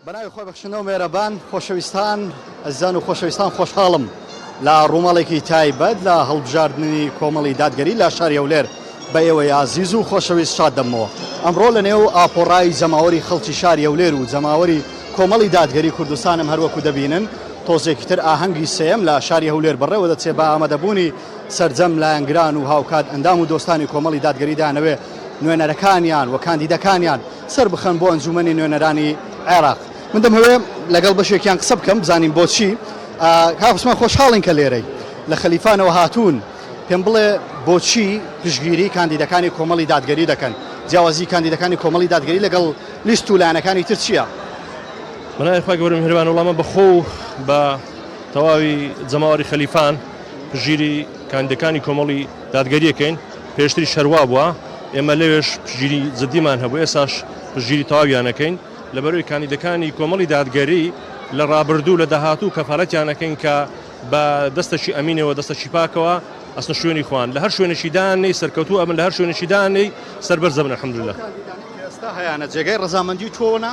بەناوی خۆی بەخشندنەوە مێرەبان خۆشەویستان ئەزیزان و خۆشەویستان خۆشحاڵم لە ڕوومەڵێکی تایبەت لە هەڵبژاردننی کۆمەڵی دادگەری لە شاری هەولێر بە ئێوەی عازیز و خۆشەویست شاد دەمەوە. ئەمڕۆ لە نێو ئاپۆڕای جەماوەری خەڵکی شاری هەولێر و جەماوەری کۆمەڵی دادگەری کوردستانم هەروەکو دەبینن تۆزێکی تر ئاهەنگی سێم لە شاری هەولێر بەڕێوە دەچێت بە ئامادەبوونی سەرجەم لایەنگران و هاوکات ئەندام و دۆستانی کۆمەڵی دادگەری دانەوێ نوێنەرەکانیان و کاندیدەکانیان سەر بخەن بۆ ئەنجومەنی نوێنەرانی عێراق. من دەمەوێ لەگەڵ بەشێکیان قسە بکەم بزانین بۆچی کاکوسمان خۆشحاڵین کە لێرەی لە خەلیفانەوە هاتوون پێم بڵێ بۆچی پشتگیری کاندیدەکانی کۆمەڵی دادگەری دەکەن جیاوازی کاندیدەکانی کۆمەڵی دادگەری لەگەڵ لیست و لایەنەکانی تر چییە؟ منایخوای گەورە میهرەبان وڵامە بەخۆ بە تەواوی جەماوەری خەلیفان پشتگیری کاندیدەکانی کۆمەڵی دادگەریەکەین پێشتری شەروا بووە ئێمە لەوێش پشتگیری جدیمان هەبوو ئێساش پشتگیری تەواویانەکەین لەبەرەوەی کاندیدەکانی کۆمەڵی دادگەری لە ڕابردوو لە داهاتوو کەفاڵەتیانەکەن کە بە دەستەشی ئەمینەوە دەستەشی پاکەوە ئەسنە شوێنی خوان لە هەر شوێنێکی دانەی سەرکەوتوو ئەمن لە هەر شوێنێکی دانەی سەربەرز دەبن الحەمدولله. ئێستا هەیەە جێگەی ڕەزامەندی تۆنا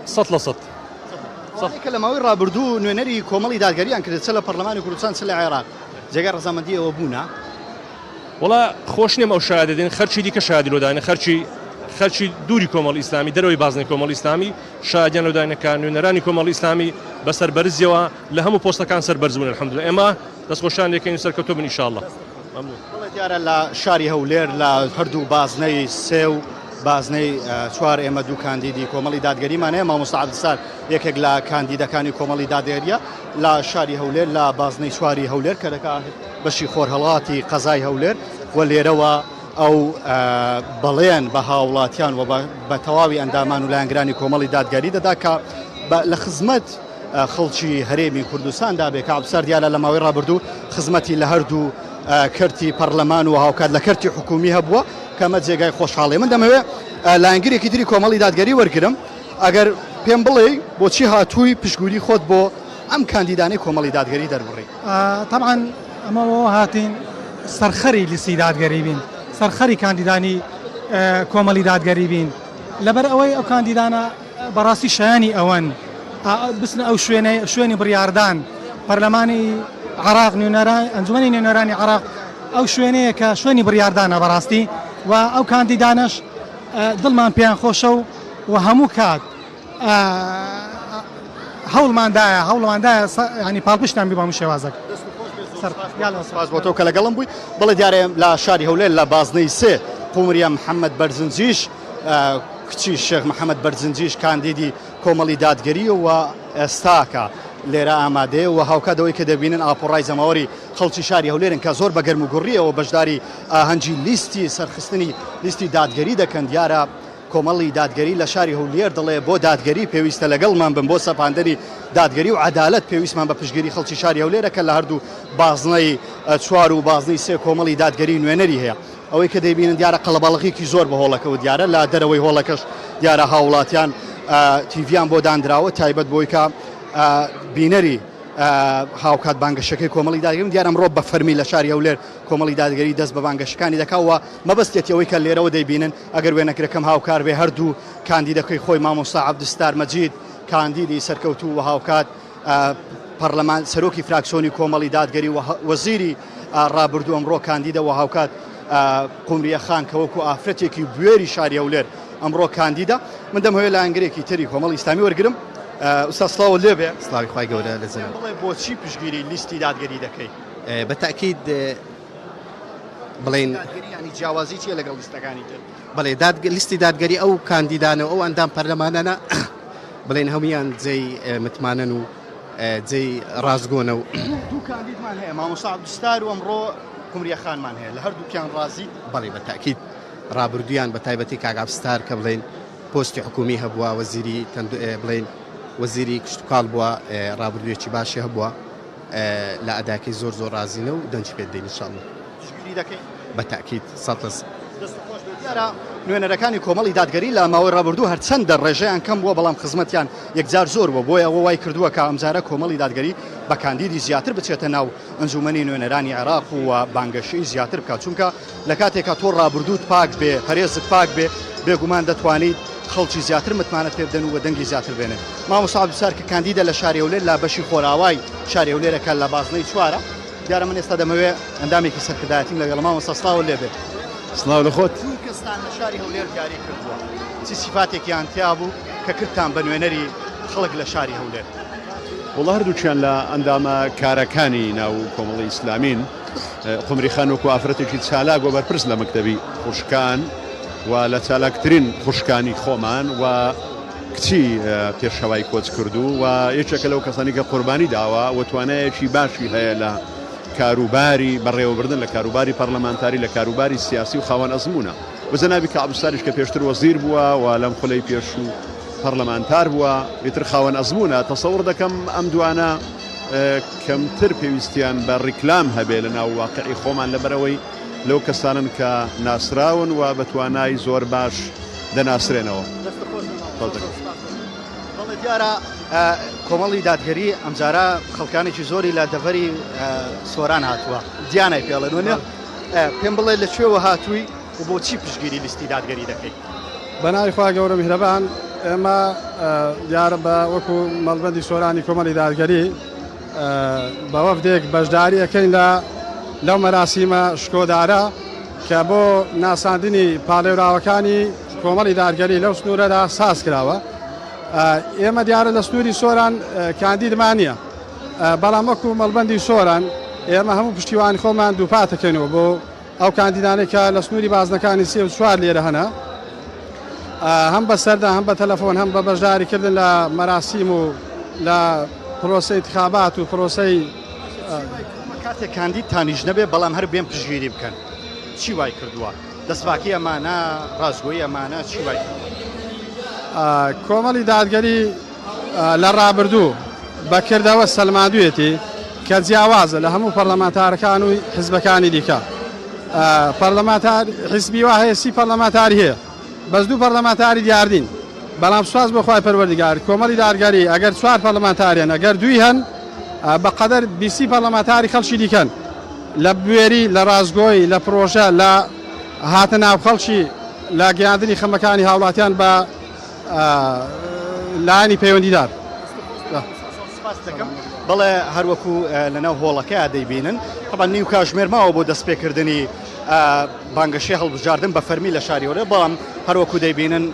100% کە لە ماوەی ڕابردوو نوێنەری کۆمەڵی دادگەریان کرد چ لە پەرلەمانی کوردستان چ لە عێراق جێگەی ڕەزامەندی ئەوە بوونا؟ وڵا خۆش نێم ئەو شایە دەدەین خەرچی دیکە شایدی لۆدانە خەرچی دووری کۆمەڵی ئیسلامی دەرەوەی بازنەی کۆمەڵی ئیسلامی شایەتیان لۆدانەکان نوێنەرانی کۆمەڵی ئیسلامی بەسەر بەرزیەوە لە هەموو پۆستەکان سەربەرز بوون الحەمدولله ئێمە دەستخۆشان دەکەین سەرکەوتوو بن ئینشاءالله. بەڵێ دیارە لە شاری هەولێر لە هەردوو بازنەی سێ و بازنەی چوار ئێمە دوو کاندیدی کۆمەڵی دادگەریمان هەیە مامۆستا عەبدولستار یەکێک لە کاندیدەکانی کۆمەڵی دادگەریە لە شاری هەولێر لە بازنەی چواری هەولێر کە دەکات بەشی خۆرهەڵاتی قەزای هەولێر و لێرەوە ئەو بەڵێن بە هاوڵاتیان و بە تەواوی ئەندامان و لایەنگرانی کۆمەڵی دادگەری دەدا کە لە خزمەت خەڵکی هەرێمی کوردستاندا بێ کە عەبدولستار دیارە لە ماوەی ڕابردوو خزمەتی لە هەردوو کەرتی پەرلەمان و هاوکات لە کەرتی حکومی هەبووە کەمە جێگای خۆشحاڵی من دەمەوێت لایەنگرێکی تری کۆمەڵی دادگەری وەرگرم ئەگەر پێم بڵێ بۆچی هاتووی پشتگوری خۆت بۆ ئەم کاندیدانەی کۆمەڵی دادگەری دەربڕی؟ طبعا ئەمەوە هاتین سەرخەری لیستی دادگەری بین سەرخەری کاندیدانی کۆمەڵی دادگەری بین لەبەر ئەوەی ئەو کاندیدانە بەڕاستی شایانی ئەوەن بسن ئەو شوێنی بڕیاردان پەرلەمانی عێراق ئەنجومەنی نوێنەرانی عێراق ئەو شوێنەیە کە شوێنی بڕیاردانە بەڕاستی و ئەو کاندیدانش دڵمان پێیان خۆشە و هەموو کات هەوڵماندایە ینی پاڵپشتان بی بە هەموو شێوازەکە. سپاس بۆ تۆ کە لەگەڵم بووی. بڵێ دیارە لە شاری هەولێر لە بازنەی سێ قومریە محەممەد بەرزنجیش کچی شێخ محەممەد بەرزنجیش کاندیدی کۆمەڵی دادگەری و ئێستاکە لێرە ئامادەیە و هاوکاتەوەی کە دەبینن ئاپۆڕای جەماوەری خەڵکی شاری هەولێرن کە زۆر بە گەرم و گوڕیەوە بەشداری ئاهەنگی لیستی سەرخستنی لیستی دادگەری دەکەن دیارە کۆمەڵی دادگەری لە شاری هەولێر دەڵێ بۆ دادگەری پێویستە لەگەڵمان بن بۆ سەپاندنی دادگەری و عەدالەت پێویستمان بە پشتگیری خەڵکی شاری هەولێرەکە لە هەردوو بازنەی چوار و بازنەی سێ کۆمەڵی دادگەری نوێنەری هەیە ئەوەی کە دەیبینن دیارە قەڵەباڵغێکی زۆر بە هۆڵەکەەوە دیارە لە دەرەوەی هۆڵەکەش دیارە هاوڵاتیان تیڤیان بۆ دانراوە تایبەت بۆی کە بینەری هاوکات بانگەشەکەی کۆمەڵی دادگەری دیارە ئەمڕۆ بە فەرمی لە شاری هەولێر کۆمەڵی دادگەری دەست بە بانگەشەکانی دەکاوە مەبەستێتی ئەوەی کە لێرەوە دەیبینن ئەگەر وێنەگرەکەم هاوکار بێ هەردوو کاندیدەکەی خۆی مامۆستا عەبدولستار مەجید کاندیدی سەرکەوتوو و هاوکات پەرلەمان سەرۆکی فراکسیۆنی کۆمەڵی دادگەری و وەزیری ڕابردوو ئەمڕۆ کاندیدە و هاوکات قومریە خان کە وەکو ئافرەتێکی بوێری شاری هەولێر ئەمڕۆ کاندیدە. من دەمەوێت لایەنگرێکی تری کۆمەڵی ئیسلامی وەرگرم. ئوستاز سڵاو لێبێ. سڵاوی خوای گەورە لەزەن. بڵێ بۆچی پشتگیری لیستی دادگەری دەکەی؟ بەتاکید بڵێن ینی جیاوازی چیە لەگەڵ لیستەکانی تر؟ بڵێ لیستی دادگەری ئەو کاندیدانە ئەو ئەندام پەرلەمانانە بڵێن هەمویان جێی متمانن و جێی ڕازگۆنە و دوو کاندیدمان هەیە مامۆستا عەبدولستار و ئەمڕۆ قومریە خانمان هەیە لە هەردووکیان ڕازی؟ بەڵێ بەتاکید ڕابردویان بە تایبەتی کاک عەبدولستار کە بڵێن پۆستی حکومی هەبووە وەزیری بڵێن وەزیری کشتتوکاڵ بووە ڕابردوویەکی باشی هەبووە لە ئەداکەی زۆر ڕازینە و دەنج پێ دەین ئینشاءالله. پشتگیری دەکەین؟ بەتاکید 100%. دیارە نوێنەرەکانی کۆمەڵی دادگەری لە ماوەی ڕابردوو هەرچەندە ڕێژەیان کەم بووە بەڵام خزمەتیان یەکجار زۆر بووە بۆیە ئەوە وای کردووە کە ئەمجارە کۆمەڵی دادگەری بە کاندیدی زیاتر بچێتە ناو ئەنجومەنی نوێنەرانی عێراق و بانگەشەی زیاتر بکات چونکە لە کاتێکە تۆ ڕابردووت پاک بێ هەرێزت پاک بێ بێگومان دەتوانیت خەڵکی زیاتر متمانە پێ بدەن و دەنگی زیاتر بێنن. مامۆستا عەبدولسار کە کاندیدە لە شاری هەولێر لا بەشی خۆراوای شاری هەولێرەکە لە بازنەی چوارە. دیارە من ئێستا دەمەوێت ئەندامێکی سەرکردایەتیم لەگەڵ مامۆستا سڵاو لێبێ. سڵاو لە خۆت. کەستان لە شاری هەولێر دیاری کردووە. چی سیفاتێکیان تیا بوو کە کردتان بە نوێنەری خەڵک لە شاری هەولێر؟ وڵا هەردووچیان لە ئەندامە کارەکانی ناو کۆمەڵی ئیسلامین قمری خان وەکو ئافرەتێکی چالاک و بەرپرس لە مەکتەبی خوشکان و لە چالاکترین خوشکانی خۆمان و کچی پێشەوای کۆچ کردو و یەکێکە لەو کەسانی کە قوربانی داوە و توانایەکی باشی هەیە لە کاروباری بەڕێوەبردن لە کاروباری پەرلەمانتاری لە کاروباری سیاسی و خاوەن ئەزمونە و جەنابی کە عەبدولساریش کە پێشتر وەزیر بووە و لەم خولەی پێش و پەرلەمانتار بووە ئیتر خاوەن ئەزمونە تەسەوڕ دەکەم ئەم دوانە کەمتر پێویستیان بە ڕیکلام هەبێ لە ناو واقعی خۆمان لەبەرەوەی لەو کەسانن کە ناسراون و بە توانای زۆر باش دەناسرێنەوە. بەڵێ دیارە کۆمەڵی دادگەری ئەمجارە خەڵکانێکی زۆری لە دەڤەری سۆران هاتووە دیانای پێڵێن وێنێ پێم بڵێ لەکوێوە هاتووی و بۆچی پشگیری لیستی دادگەری دەکەیت؟ بەناوی خوا گەورە میهرەبان ئێمە دیارە بە وەکو مەڵبەندی سۆرانی کۆمەڵی دادگەری بە وەفدێک بەشداری ئەەکەین لەو مەراسیمە شکۆدارە کە بۆ ناساندنی پاڵێوراوەکانی کۆمەڵی دادگەری لەو سنوورەدا ساز کراوە. ئێمە دیارە لە سنووری سۆران کاندیدمان نییە، بەڵام وەکو مەڵبەندی سۆران ئێمە هەموو پشتیوانی خۆمان دووپاتەکەینەوە بۆ ئەو کاندیدانێک کە لە سنووری بازنەکانی سێ و چوار لێرە هەنا، هەم بە سەردا هەم بە تەلەفۆن هەم بە بەشداریکردن لە مەراسیم و لە پرۆسەی انتخابات و پرۆسەی کاتێک کاندیدتانیش نەبێ بەڵام هەر بێن پشگیری بکەن. چی وای کردووە؟ دەستپاکی ئەمانە، ڕازگۆیی ئەمانە چی وای کردووە؟ کۆمەڵی دادگەری لە ڕابردوو بەکردەوە سەلماندوویەتی کە جیاوازە لە هەموو پەرلەمانتارەکان و حیزبەکانی دیکە. پەرلەمانتار حیزبی وا هەیە 30 پەرلەمانتاری هەیە، بەس 2 پەرلەمانتاری دیاردین. بەڵام سواز بەخوای پەروەردگار کۆمەڵی دادگەری ئەگەر 4 پەرلەمانتاریان ئەگەر 2 هەن بەقەدەر 20 پەرلەمانتاری خەڵکی دیکەن لە بوێری لە ڕازگۆی لە پرۆژە لە هاتە ناو خەڵکی لە گەیاندنی خەمەکانی هاوڵاتیان بە لایەنی پەیوەندیدار. بەڵێ هەروەکو لەناو هۆڵەکەی دەیبینن طبعا نیو کاتژمێر ماوە بۆ دەستپێکردنی بانگەشەی هەڵبژاردن بە فەرمی لە شاری هەولێر، بەڵام هەروەکو دەیبینن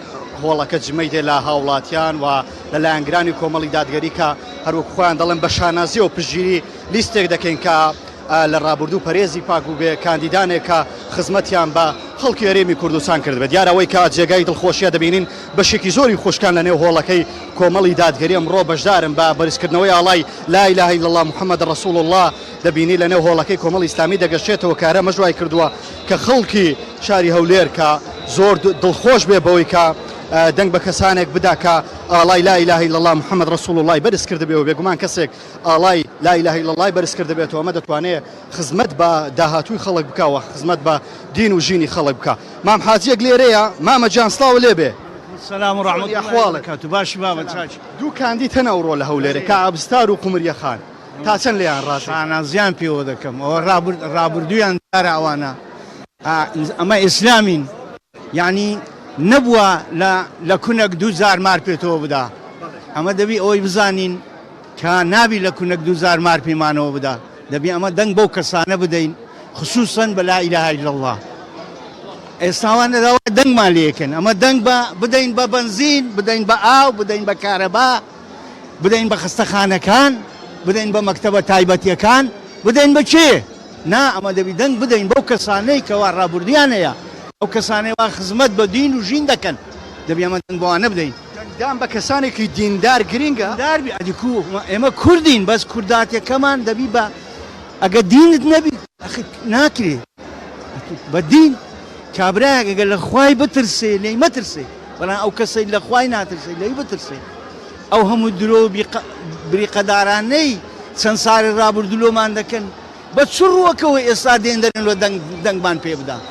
هۆڵەکە جمەی دێ لە هاوڵاتیان و لە لایەنگرانی کۆمەڵی دادگەری کە هەروەکو خۆیان دەڵێن بە شانازی و پشگیری لیستێک دەکەین کە لە ڕابردوو پەرێزی پاک و بێ کاندیدانێک کە خزمەتیان بە خەڵکی هەرێمی کوردستان کردبێت. دیارەوەی کە جێگای دڵخۆشیە دەبینین بەشێکی زۆری خۆشکان لە نێو هۆڵەکەی کۆمەڵی دادگەری ئەمڕۆ بەشدارن بە بەرزکردنەوەی ئاڵای لا ئیلاهە ئیلا الله محەممەد ڕەسوڵ الله دەبینی لە نێو هۆڵەکەی کۆمەڵی ئیسلامی دەگەشتێتەوە کارە مەژوای کردووە کە خەڵکی شاری هەولێر کە زۆر دڵخۆش بێ بەوەی کە دەنگ بە کەسانێک بدا کە ئاڵای لا ئیلاهە ئیلا الله محەممەد ڕەسوڵ الله بەرز کردبێ و بێگومان کەسێک ئاڵای لا ئیلاهە ئیلا الله بەرز کردبێتەوە ئەمە دەتوانێت خزمەت بە داهاتووی خەڵک بکەوە، خزمەت بە دین و ژینی خەڵک بکە. مام حاجیەک لێرەیە، مامە جان سڵاو لێبێ. سلام و ڕەحمەت ئەحواڵەکەت و باشی بابەت چاچ. دوو کاندید هەن ئەوڕۆ لە هەولێرە کە عەبدولستار و قومریە خان تا چەند لێیان ڕاست؟ شانازیان پێوە دەکەم ئەوە ڕابردوویان دارە ئەوانە ئەمە ئیسلامین، یعنی نەبووە لە کونەک 2000 مار پێێتەوە بدا. ئەمە دەبی ئەوەی بزانین کە نابی لە کونەک 2000 مار پێمانەوە بدا، دەبی ئەمە دەنگ بەو کەسانە بدەین خصوصا بە لا ئیلاهە ئیلا الله. ئێستاوان دەداوە دەنگمان لێکن، ئەمە دەنگ بدەین بە بنزین، بدەین بە ئاو، بدەین بە کارەبا، بدەین بە خستەخانەکان، بدەین بە مەکتەبە تایبەتیەکان، بدەین بە چێ؟ نا، ئەمە دەبی دەنگ بدەین بەو کەسانەی کەوا ڕابردویان هەیە، ئەو کەسانەی وا خزمەت بە دین و ژین دەکەن، دەبی ئەمە دەنگ بۆوانە بدەین. دام بە کەسانێکی دیندار گرینگە داربی ئەدیکو ئێمە کوردین، بەس کورداتەکەمان دەبی بە ئەگە دینت نەبی ناکرێ بە دین کابراەک ئەگە لە خوای بترسێ لێی مەترسێ، بەڵام ئەو کەسەی لە خوای ناترسێ لێی بترسێ. ئەو هەموو درۆ بریقەدارانەی چەند ساڵی ڕابردوولۆمان دەکەن بە چڕوەکەوە ئێستا دێندەرن لە دەنگمان پێ بدان.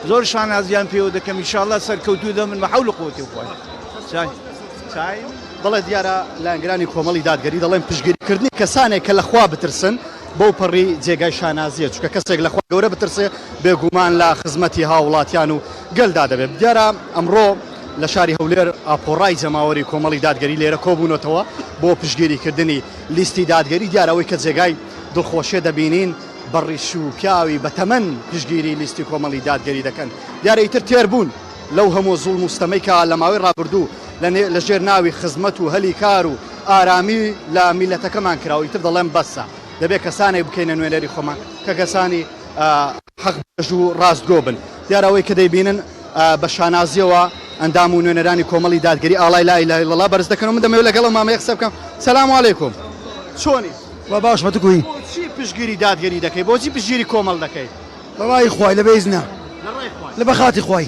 زۆر شانازیان پێوە دەکەم ئینشاءالله سەرکەوتوو دەمن بە حەول و قووەتی خوای. بەڵێ دیارە لایەنگرانی کۆمەڵی دادگەری دەڵێن پشگیریکردنی کەسانێک کە لەخوا بترسن بەو پەڕی جێگای شانازیە، چونکە کەسێک لەخوا گەورە بترسێ بێگومان لە خزمەتی هاوڵاتیان و گەلدا دەبێت. دیارە ئەمڕۆ لە شاری هەولێر ئاپۆڕای جەماوەری کۆمەڵی دادگەری لێرە کۆبوونەتەوە بۆ پشگیریکردنی لیستی دادگەری دیارەوەی کە جێگای دڵخۆشیە دەبینین بەڕیش و پیاوی بەتەمەن پشگیری لیستی کۆمەڵی دادگەری دەکەن دیارە ئیتر تێربوون لەو هەموو زوڵم و ستەمەی کە لە ماوەی ڕابردوو لەژێر ناوی خزمەت و هەلی کار و ئارامی لە میلەتەکەمان کراوە ئیتر دەڵێن بەسە دەبێت کەسانێک بکەینە نوێنەری خۆمان کە کەسانی حەق بەش و ڕاستگۆ بن دیارەوەی کە دەیبینن بە شانازیەوە ئەندام و نوێنەرانی کۆمەڵی دادگەری ئاڵای لا ئیلاهە ئیلەڵڵا بەرز دەکەن و من دەمەوێت لەگەڵ مامەیە قسە بکەم سەلام عەلەیکوم چۆنی و باش بەتوکوی بۆچی پشگیری دادگەری دەکەی بۆچی پشگیری کۆمەڵ دەکەی بەڵای خوای لە بەیزنە لە بەخاتی خوای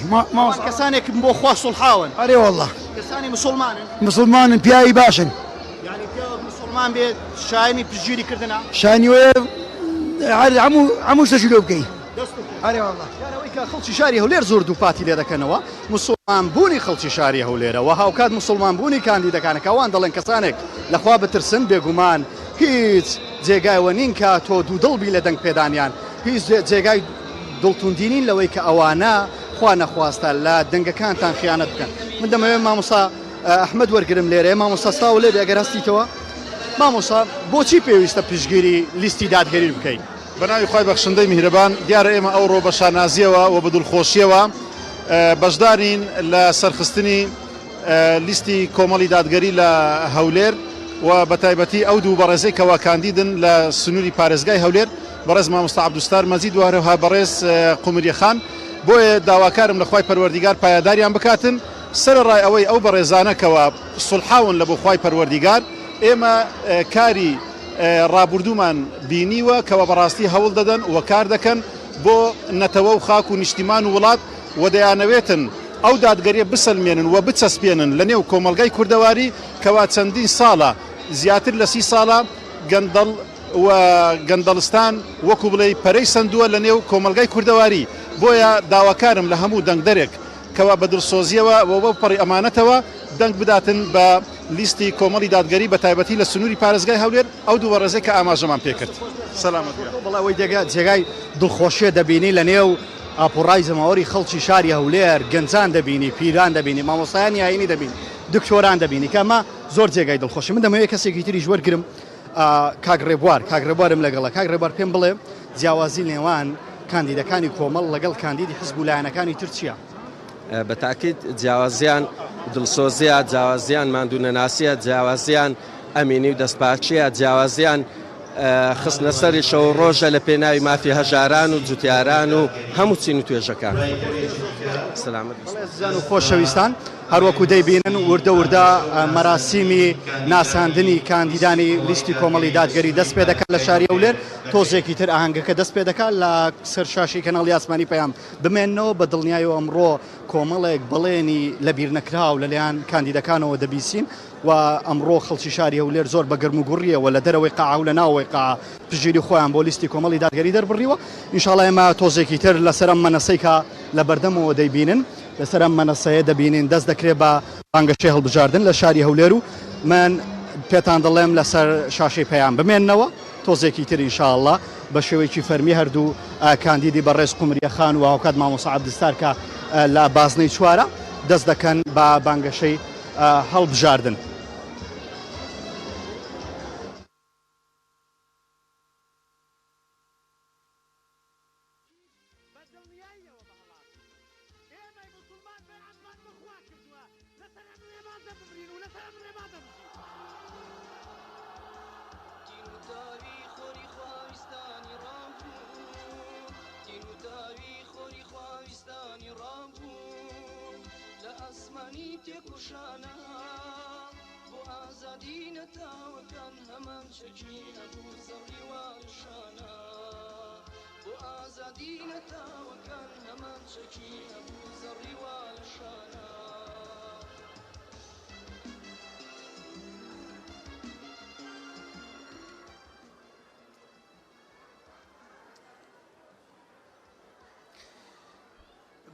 کەسانێک بۆ خوا سوڵحاون ئەرێ وەڵڵا کەسانی مسلمانن مسلمانن پیاوی باشن یعنی پیاوێک مسلمان بێت شایانی پشگیری کردنە شانی وێ هەموو شتێکی لێ بکەی ئەرێ وەڵڵا یارەوەی کە خەڵکی شاری هەولێر زۆر دووپاتی لێ دەکەنەوە مسلمان بوونی خەڵکی شاری هەولێرە و هاوکات مسلمان بوونی کاندیدەکانەکە ئەوان دەڵێن کەسانێک لەخوا بترسن بێگومان هیچ جێگایەوە نین کە تۆ دوودڵبی لە دەنگ پێدانیان هیچ جێگای دڵتوندینین لەوەی کە ئەوانە خوا نەخواستە لە دەنگەکانتان خیانەت بکەن من دەمەوێت مامۆستا ئەحمەد وەرگرم لێرە مامۆستا ساو لێ ئەگەر هەستیتەوە مامۆستا بۆچی پێویستە پشگیری لیستی دادگەری بکەین بەناوی خی بەخشندەی میهرەبان دیارە ئێمە ئەوڕۆ بە شانازیەوە و بە دڵخۆشیەوە بەشدارین لە سەرخستنی لیستی کۆمەڵی دادگەری لە هەولێر و بە تایبەتی ئەو دوو بەڕێزەی کەوا کاندیدن لە سنووری پارێزگای هەولێر بەڕێز مامۆستا عەبدولستار مەجید و هەروەها بەڕێز قومریە خان بۆیە داواکارم لە خوای پەروەردیگار پایداریان بکاتن سەرڕای ئەوەی ئەو بەڕێزانەکەوە سوڵحاون لە بۆ خوای پەروەردیگار ئێمە کاری ڕابردوومان بینیوە کەوە بەڕاستی هەوڵ دەدەن و کار دەکەن بۆ نەتەوە و خاک و نیشتیمان و وڵات و دەیانەوێتن ئەو دادگەریە بسەلمێنن و بچەسپێنن لە نێو کۆمەلگای کوردەواری کەوا چەندین ساڵە زیاتر لە 30 ساڵە گەندەڵ و گەندەڵستان وەکو بڵێ پەرەی سندووە لە نێو کۆمەلگای کوردەواری بۆیە داواکارم لە هەموو دەنگدەرێک کەوا بە دڵسۆزیەوە و بە پەڕی ئەمانەتەوە دەنگ بداتن بە لیستی کۆمەڵی دادگەری بە تایبەتی لە سنووری پارێزگای هەولێر ئەو دوو بەڕێزەی کە ئاماژەمان پێکرد سەلامەت بەڵاوەی جێگای دڵخۆشیە دەبینی لە نێو ئاپۆڕای زەماوەری خەڵکی شاری هەولێر گەنجان دەبینی پیران دەبینی مامۆستایانی ئاینی دەبینی دکتۆران دەبینی کە ئەمە زۆر جێگای دڵخۆشی من دەمەوێت کەسێکی تریش وەرگرم کاگڕێبوارم لەگەڵە کاگڕێبوار پێم بڵێ جیاوازی نێوان کاندیدەکانی کۆمەڵ لەگەڵ کاندیدی حزب و لایەنەکانی تر چییە؟ بە تاکید جیاوازیان دڵسۆزیە جیاوازیان ماندوونەناسیە جیاوازیان ئەمینی و دەستپاچیە جیاوازیان خستنە سەری شەو ڕۆژە لە پێناوی مافی هەژاران و جوتیاران و هەموو چین و توێژەکان سلامت زان و خۆشەویستان هەروەکو دەیبینن وردە وردە مەراسیمی ناساندنی کاندیدانی لیستی کۆمەڵی دادگەری دەست پێ دەکات لە شاری هەولێر تۆزێکی تر ئاهەنگەکە دەست پێ دەکات لە سەر شاشی کەناڵی ئاسمانی پەیام بمێنەوە بە دڵنیای و ئەمڕۆ کۆمەڵێک بەڵێنی لە بیرنەکراو لەلایەن کاندیدەکانەوە دەبیسین و ئەمڕۆ خەڵکی شاری هەولێر زۆر بە گەرم و گوڕیەوە لە دەرەوەی قاع و لە ناوەوەی قاع پژگیری خۆیان بۆ لیستی کۆمەڵی دادگەری دەربڕیوە ئینشاڵڵا ئێمە تۆزێکی تر لەسەر ئەم مەنەسەی کە لە بەردەمەوە دەیبینن لەسەر ئەم مەنەسەیە دەبینین دەست دەکرێت بە بانگەشەی هەڵبژاردن لە شاری هەولێر و من پێتان دەڵێم لەسەر شاشەی پەیام بمێننەوە تۆزێکی تر ئینشاءڵڵا بە شێوەیەکی فەرمی هەردوو کاندیدی بەڕێز قومریە خان و هاوکات مامۆستا عەبدولستار کە لە بازنەی چوارە دەست دەکەن بە بانگەشەی هەڵبژاردن.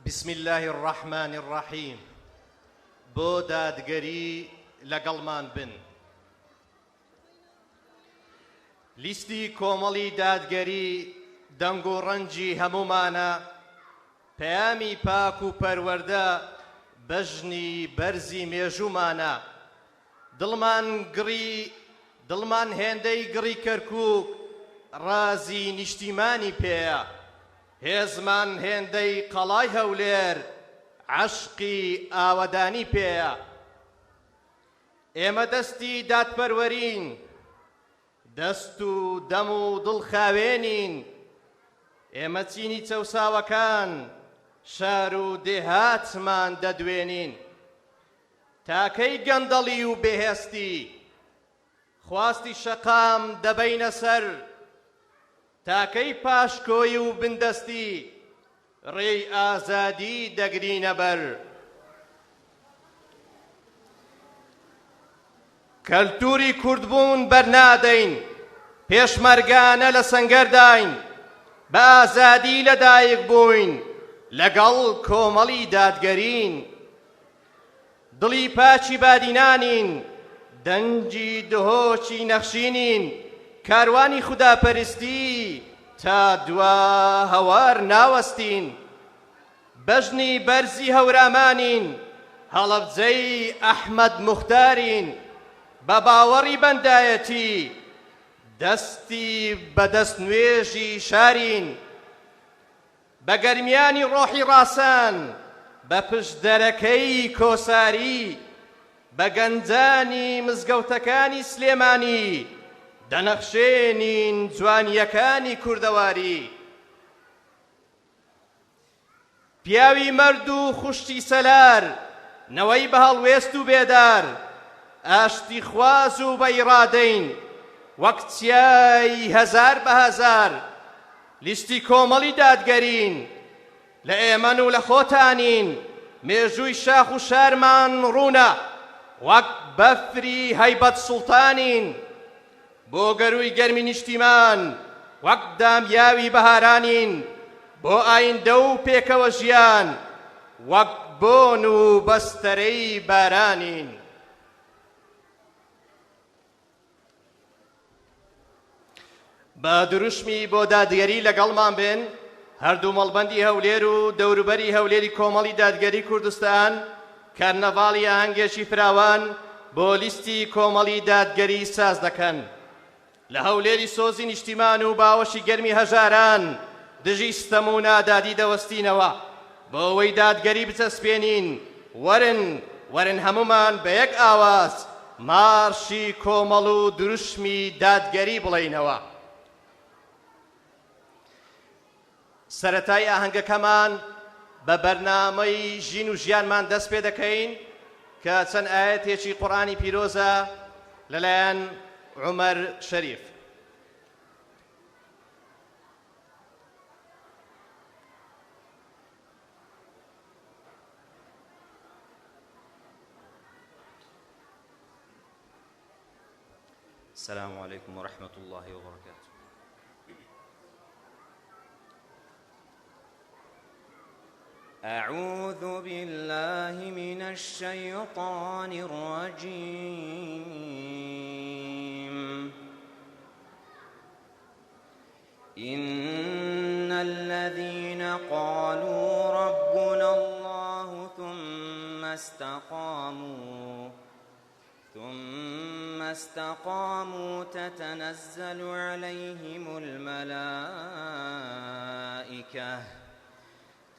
بسم الله الرحمن الرحيم بۆ دادگەری لەگەڵمان بن لیستی کۆمەڵی دادگەری دەنگ و ڕەنجی هەمومانە پەیامی پاک و پەروەردە بەژنی بەرزی مێژومانە دڵمان هێندەی گڕی کەرکووک ڕازی نیشتیمانی پێیە هێزمان هێندەی قەڵای هەولێر عەشقی ئاوەدانی پێیە ئێمە دەستی دادپەروەرین دەست و دەم و دڵخاوێنین ئێمە چینی چەوساوەکان شار و دێهاتمان دەدوێنین تاکەی گەندەڵی و بێهێستی خواستی شەقام دەبەینە سەر تاکەی پاشکۆی و بندەستی ڕێی ئازادی دەگرینە بەر کەلتوری کوردبوون بەرنادەین پێشمەرگانە لە سەنگەرداین بە ئازادی لەدایک بووین لەگەڵ کۆمەڵی دادگەرین دڵی پاچی بادینانین دەنجی دهۆچی نەخشینین کاروانی خوداپەرستی تا دوا هەوار ناوەستین بەژنی بەرزی هەورامانین هەڵەبجەی ئەحمەد موختارین بە باوەڕی بەندایەتی دەستی بەدەست نوێژی شارین بە گەرمیانی ڕۆحی ڕاسان بە پشدەرەکەی کۆساری بە گەنجانی مزگەوتەکانی سلێمانی دەنەخشێنین جوانیەکانی کوردەواری پیاوی مەرد و خوشتی سەلار نەوەی بە هەڵوێست و بێدار ئاشتی خواز و بەیڕادەین وەک چیای هەزار بە هەزار لیستی کۆمەڵی دادگەرین لە ئێمەن و لە خۆتانین مێژووی شاخ و شارمان ڕوونە وەک بەفری هەیبەت سوڵتانین بۆ گەروی گەرمی نیشتیمان وەک دامیاوی بەهارانین بۆ ئایندە و پێکەوە ژیان وەک بۆن و بەستەرەی بارانین بە دروشمی بۆ دادگەری لەگەڵمان بن هەردوو مەڵبەندی هەولێر و دەوروبەری هەولێری کۆمەڵی دادگەری کوردستان کارنەڤاڵی ئاهەنگێکی فراوان بۆ لیستی کۆمەڵی دادگەری ساز دەکەن لە هەولێری سۆزی نیشتیمان و باوەشی گەرمی هەژاران دژی ستەم و نادادی دەوەستینەوە بۆ ئەوەی دادگەری بچەسپێنین وەرن هەمومان بە یەک ئاواز مارشی کۆمەڵ و دروشمی دادگەری بڵێینەوە سەرەتای ئاهەنگەکەمان بە بەرنامەی ژین و ژیانمان دەست پێ دەکەین کە چەند ئاەتێکی قورئانی پیرۆزە لەلایەن عومەر شەریف السلام عليكم ورحمة الله وبركاته أعوذ بالله من الشيطان الرجيم إن الذين قالوا ربنا الله ثم استقاموا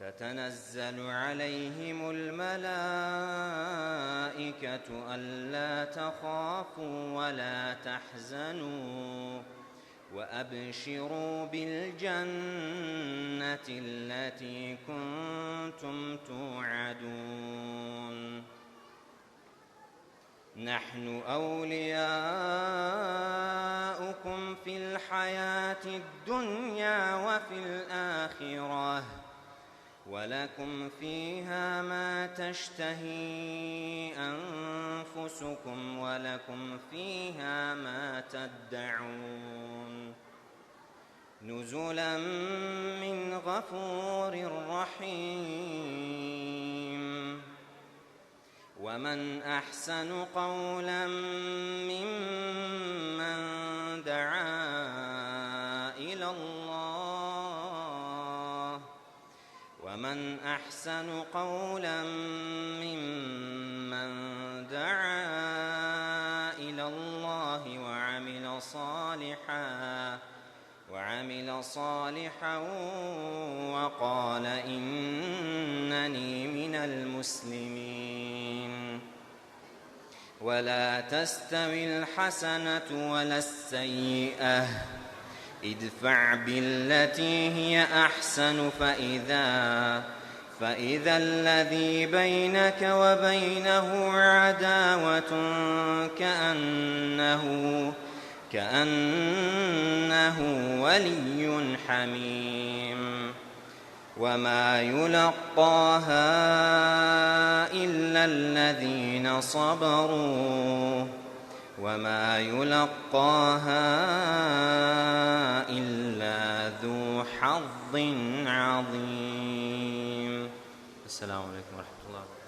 تتنزل عليهم الملائكة ألا تخافوا ولا تحزنوا وأبشروا بالجنة التي كنتم توعدون نحن أولياؤكم في الحياة الدنيا وفي الآخرة ولكم فيها ما تشتهي أنفسكم ولكم فيها ما تدعون نزلا من غفور رحيم ومن أحسن قولا ممن دعا إلى الله ومن أحسن قولا ممن دعا إلى الله وعمل صالحا وقال إنني من المسلمين ولا تستوي الحسنة ولا السيئة ادفع بالتي هي أحسن فإذا الذي بينك وبينه عداوة كأنه ولي حميم وما يلقاها إلا الذين صبروا وما يلقاها إلا ذو حظ عظيم. السلام عليكم ورحمة الله وبركاته.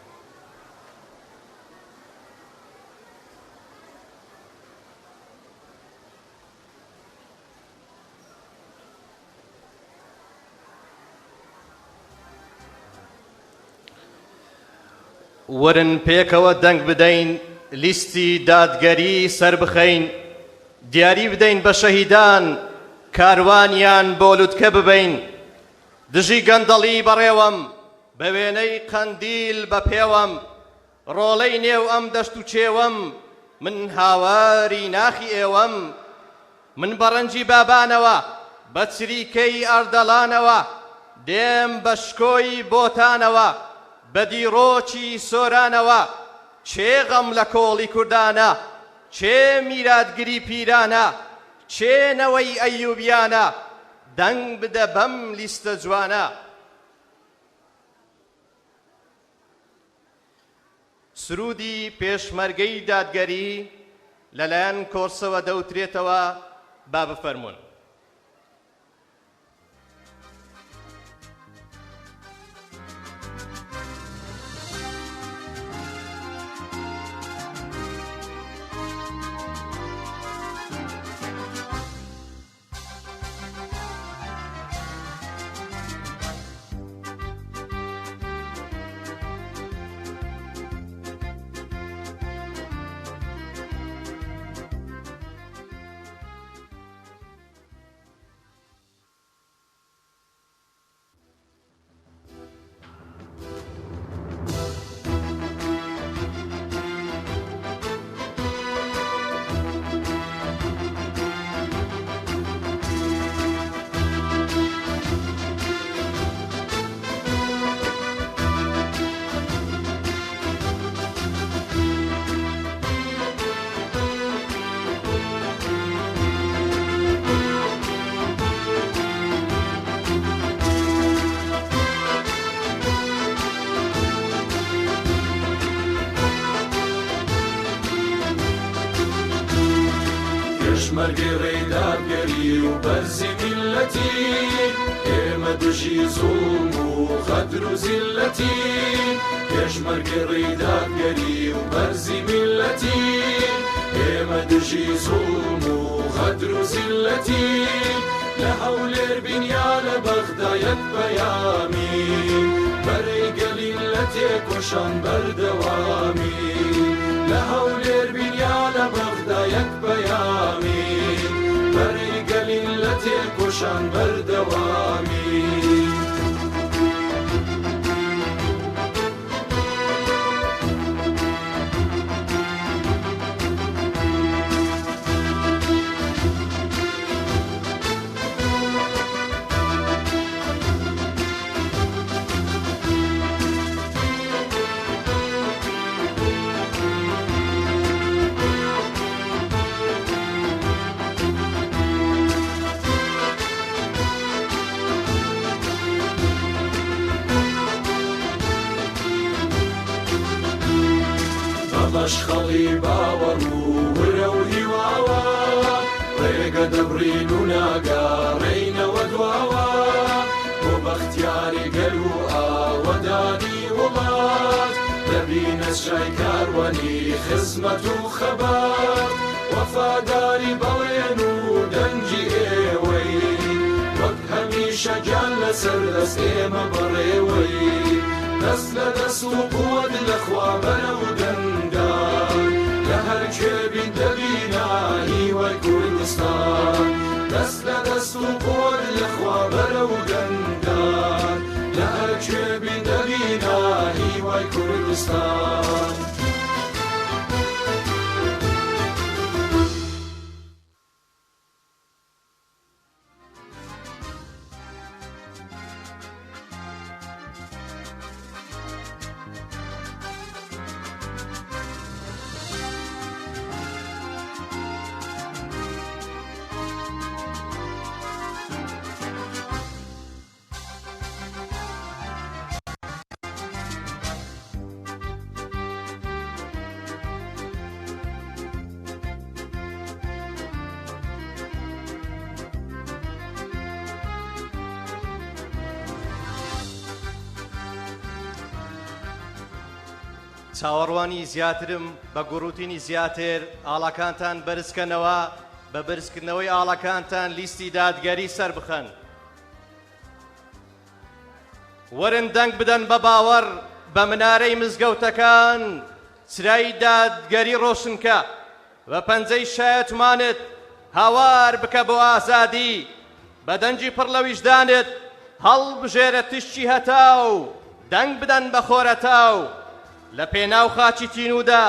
ورن پێکەوە دەنگ بدەین لیستی دادگەری سەر بخەین دیاری بدەین بە شەهیدان کاروانیان بۆ لوتکە ببەین دژی گەندەڵی بەڕێوەم بە وێنەی قەندیل بە پێوەم ڕۆڵەی نێو ئەم دەشت و چێوەم من هاواری ناخی ئێوەم من بەڕەنجی بابانەوە بە چریکەی ئەردەڵانەوە دێم بە شکۆی بۆتانەوە بە دیڕۆکی سۆرانەوە چێ غەم لە کۆڵی کوردانە چێ میراتگری پیرانە چێ نەوەی ئەیوبیانە دەنگ بدە بەم لیستە جوانە. سرودی پێشمەرگەی دادگەری لەلایەن کۆرسەوە دەوترێتەوە با بفەرمونون. پێشمەرگەی ڕێدادگەری و بەرزی میلەتی ئێمە دژی زوڵم و غەدر و زیلەتی پێشمەرگەی ڕێدادگەری و بەرزی میلەتی ئێمە دژی زوڵم و غەدر و زیلەتی لە هەولێر بینیا لە بەغدا یەک پەیامی بەرەی گەلین لە تێکۆشان بەردەوامی لە هەولێر بینیا لە بەغدا یەک پەیامی بەرەی گەلین لە تێکۆشان بەردەوامی مەشخەڵی باوەڕ و ورە و هیواوە ڕێگە دەبڕین و ناگەڕێینەوە دواوە بۆ بەختیاری گەل و ئاوەدانی وڵات دەبینە شای کاروانی خزمەت و خەبات وەفاداری بەڵێن و دەنجی ئێوەی وەک هەمیشە گیان لە لەسەر دەست ئێمە بەڕێوەی دەست لە دەست و قووەت لەخوا بەرە و دەنگدان لە هەر کوێبین دەبینە هیوای کوردستان دەست لە دەست و قووەت لەخوا بەرە و دەنگدان لە هەر کوێبین دەبینە هیوای کوردستان چاوەڕوانی زیاترم بە گوڕوتینی زیاتر ئاڵاکانتان بەرزکەنەوە بە بەرزکردنەوەی ئاڵاکانتان لیستی دادگەری سەر بخەن وەرن دەنگ بدەن بە باوەڕ بە منارەی مزگەوتەکان چرای دادگەری ڕۆشنکە بە پەنجەی شایەتمانت هاوار بکە بۆ ئازادی بە دەنجی پڕ لە ویژدانت هەڵبژێرە تشتی هەتاو دەنگ بدەن بە خۆرەتاو لە پێناو خاچی تینوودا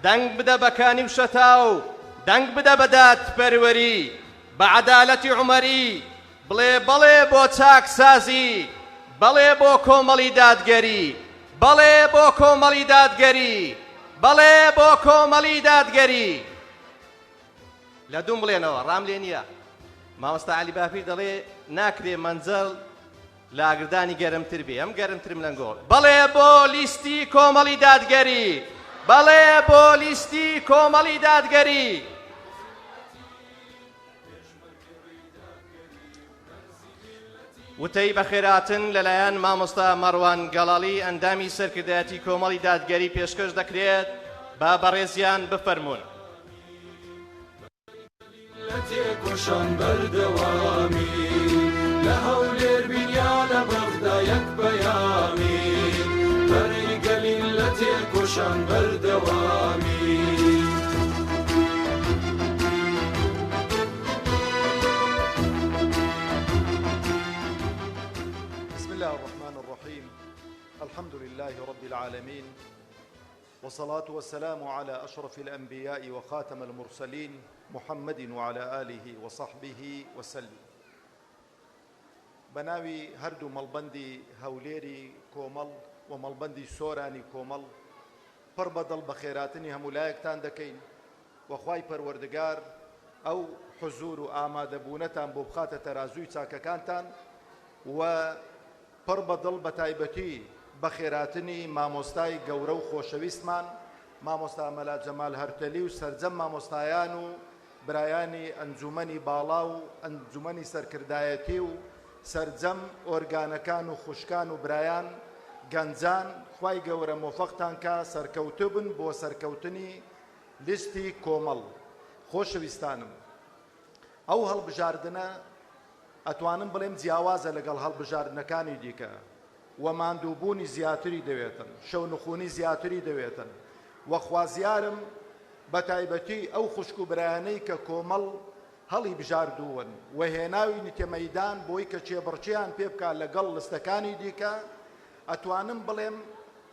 دەنگ بدە بەکانی و شەتاو دەنگ بدە بە دادپەروەری بە عەدالەتی عومەری بڵێ بەڵێ بۆ چاکسازی بەڵێ بۆ کۆمەڵی دادگەری بەڵێ بۆ کۆمەڵی دادگەری بەڵێ بۆ کۆمەڵی دادگەری لە دووم بڵێنەوە ڕام لێ نییە مامۆستا عەلی بافیر دەڵێ ناکرێ مەنجەڵ لاگردانی گەرمتر بێ ئەم گەرمترم لەنگۆڵ بەڵێ بۆ لیستی کۆمەڵی دادگەری بەڵێ بۆ لیستی کۆمەڵی دادگەری وتەی بەخێراتن لەلایەن مامۆستا مەڕوان گەڵاڵی ئەندامی سەرکردایەتی کۆمەڵی دادگەری پێشکەش دەکرێت با بەڕێزیان بفەرمونون لە تێکۆشان بەردەوامی لە هەولێر بینیا لە بەغدا یەک بەیامی بەرەی گەلین لە تێکۆشان بەردەوامی بسم الله الرحمن الرحيم الحمد لله رب العالمين والصلاة والسلام على أشرف الأنبياء وخاتم المرسلين محمد وعلى آله وصحبه وسلم بناوي هردو ملبندي هوليري كومل وملبندي سوراني كومل پر بدل بخيراتني همولايك تاندكين وخواي پروردگار أو حضور آماد بونتان ببخات ترازوي تاككانتان و پر بدل بتايبتي بخيراتني مامۆستای گەورە و خۆشەویستمان مامۆستا مەلا جەمال هەرتەلی و سەرجەم مامۆستایان و برایانی ئەنجومەنی باڵا و ئەنجومەنی سەرکردایەتی و سەرجەم ئۆرگانەکان و خوشکان و برایان گەنجان خوای گەورە مۆفەقتان کە سەرکەوتو بن بۆ سەرکەوتنی لیستی کۆمەڵ خۆشەویستانم ئەو هەڵبژاردنە ئەتوانم بڵێم جیاوازە لەگەڵ هەڵبژاردنەکانی دیکە و ماندووبوونی زیاتری دەوێتن شەونخوونی زیاتری دەوێتن و خوازیارم بە تایبەتی ئەو خوشک و برایانەی کە کۆمەڵ هەڵی بژاردوون و هێناوی نیتێمەیدان بۆی کە چێبڕچیان پێ بکات لەگەڵ لستەکانی دیکە ئەتوانم بڵێم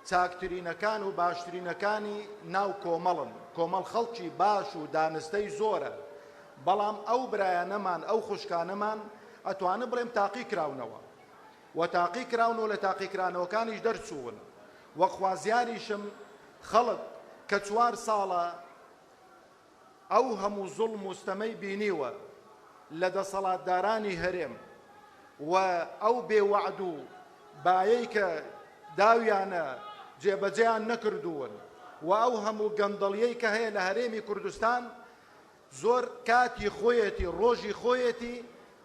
چاکترینەکان و باشترینەکانی ناو کۆمەڵن کۆمەڵ خەڵکی باش و دانستەی زۆرە بەڵام ئەو برایانەمان ئەو خوشکانەمان ئەتوانم بڵێم تاقی کراونەوە و تاقی کراون و لە تاقیکرانەوەکانیش دەرچوون وە خوازیاریشم خەڵک کە 4 ساڵە ئەو هەموو زوڵم و ستەمەی بینیوە لە دەسەڵاتدارانی هەرێم و ئەو بێوەعد و بایەی کە داویانە جێبەجێیان نەکردوون و ئەو هەموو گەندەڵیەی کە هەیە لە هەرێمی کوردستان زۆر کاتی خۆیەتی ڕۆژی خۆیەتی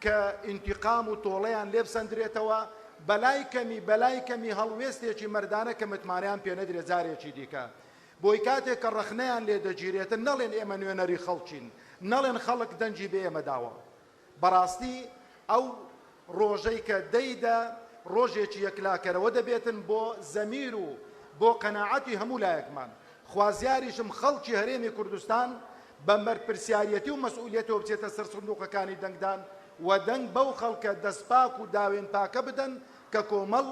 کە ئینتیقام و تۆڵەیان لێ بسەندرێتەوە بەلای کەمی هەڵوێستێکی مەردانە کە متمانیان پێ نەدرێت جارێکی دیکە بۆی کاتێک کە ڕەخنەیان لێ دەگیرێتن نەڵێن ئێمە نوێنەری خەڵکین نەڵێن خەڵک دەنجی بێ ئێمە داوە بەڕاستی ئەو ڕۆژەی کە دەیدا ڕۆژێکی یەکلاکەرەوە دەبێتن بۆ زەمیر و بۆ قەناعەتی هەموو لایەکمان. خوازیاریشم خەڵکی هەرێمی کوردستان بە مەرپرسیارەتی و مەسئولیەتەوە بچێتە سەر سندوقەکانی دەنگدان و دەنگ بەو خەڵکە دەستپاک و داوێن پاکە بدەن کە کۆمەڵ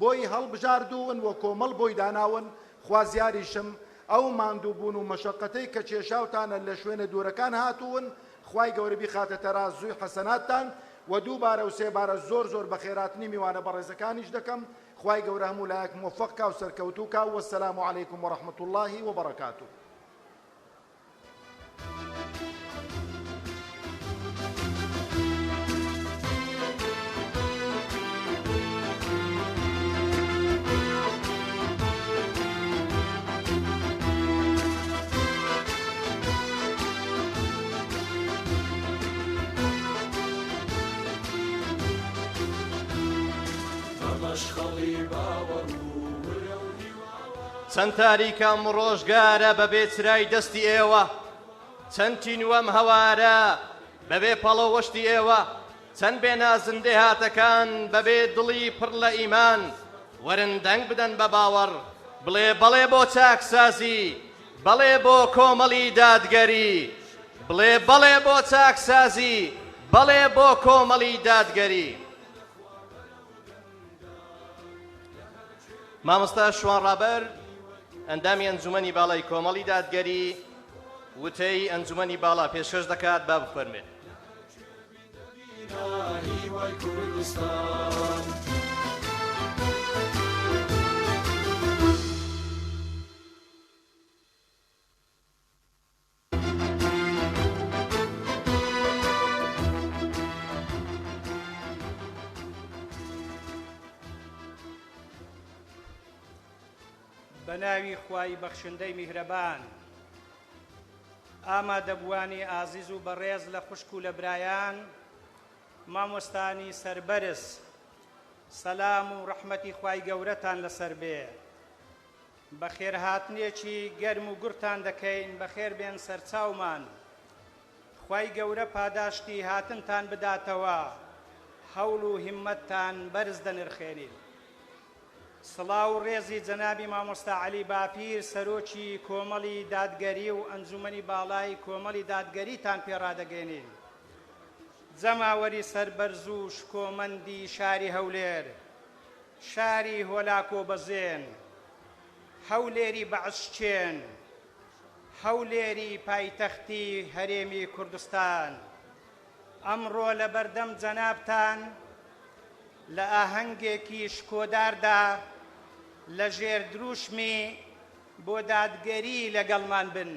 بۆی هەڵبژاردوون و کۆمەڵ بۆی داناون. خوازیاریشم ئەو ماندووبوون و مەشەقەتەی کە کێشاوتانە لە شوێنە دوورەکان هاتوون خوای گەورە بیخاتە تەرازووی حەسەناتتان و دووبارە و سێبارە زۆر زۆر بە خێراتنی میوانە بەڕێزەکانیش دەکەم. خوای گەورە هەموو لایەک موفەقکە و سەرکەوتووکە. وەسەلام عەلەیکم وەڕەحمەت الله وبەڕەکاتوه. چەند تاریکەم ڕۆژگارە بەبێ چرای دەستی ئێوە، چەند تینوەم هەوارە بەبێ پەڵەوەشتی ئێوە، چەند بێنازندێ هاتەکان بەبێ دڵی پڕ لە ئیمان وەرن دەنگ بدەن بە باوەڕ بڵێ بەڵێ بۆ چاکسازی، بەڵێ بۆ کۆمەڵی دادگەری، بڵێ بەڵێ بۆ چاکسازی، بەڵێ بۆ کۆمەڵی دادگەری. مامۆستا شوان ڕابەر ئەندامی ئەنجومەنی باڵای کۆمەڵی دادگەری وتەی ئەنجومەنی باڵا پێشکەش دەکات با بفەرمێت. بەناوی خوای بەخشندەی میهرەبان، ئامادەبوانی ئازیز و بەڕێز لە خوشک و لە برایان، مامۆستانی سەربەرز، سەلام و ڕەحمەتی خوای گەورەتان لەسەر بێ. بەخێرهاتنێکی گەرم و گورتان دەکەین، بەخێر بێن سەرچاومان. خوای گەورە پاداشتی هاتنتان بداتەوە، هەوڵ و هیممەتتان بەرز دەنرخێنین. سڵاو و ڕێزی جەنابی مامۆستا عەلی باپیر سەرۆکی کۆمەڵی دادگەری و ئەنجومەنی باڵای کۆمەڵی دادگەریتان پێڕادەگەێنین. جەماوەری سەربەرز و شکۆمەندی شاری هەولێر، شاری هۆلاکۆ بەزێن، هەولێری بەعشچێن، هەولێری پایتەختی هەرێمی کوردستان، ئەمڕۆ لە بەردەم جەنابتان لە ئاهەنگێکی شکۆداردا لە ژێر دروشمی بۆ دادگەری لەگەڵمان بن.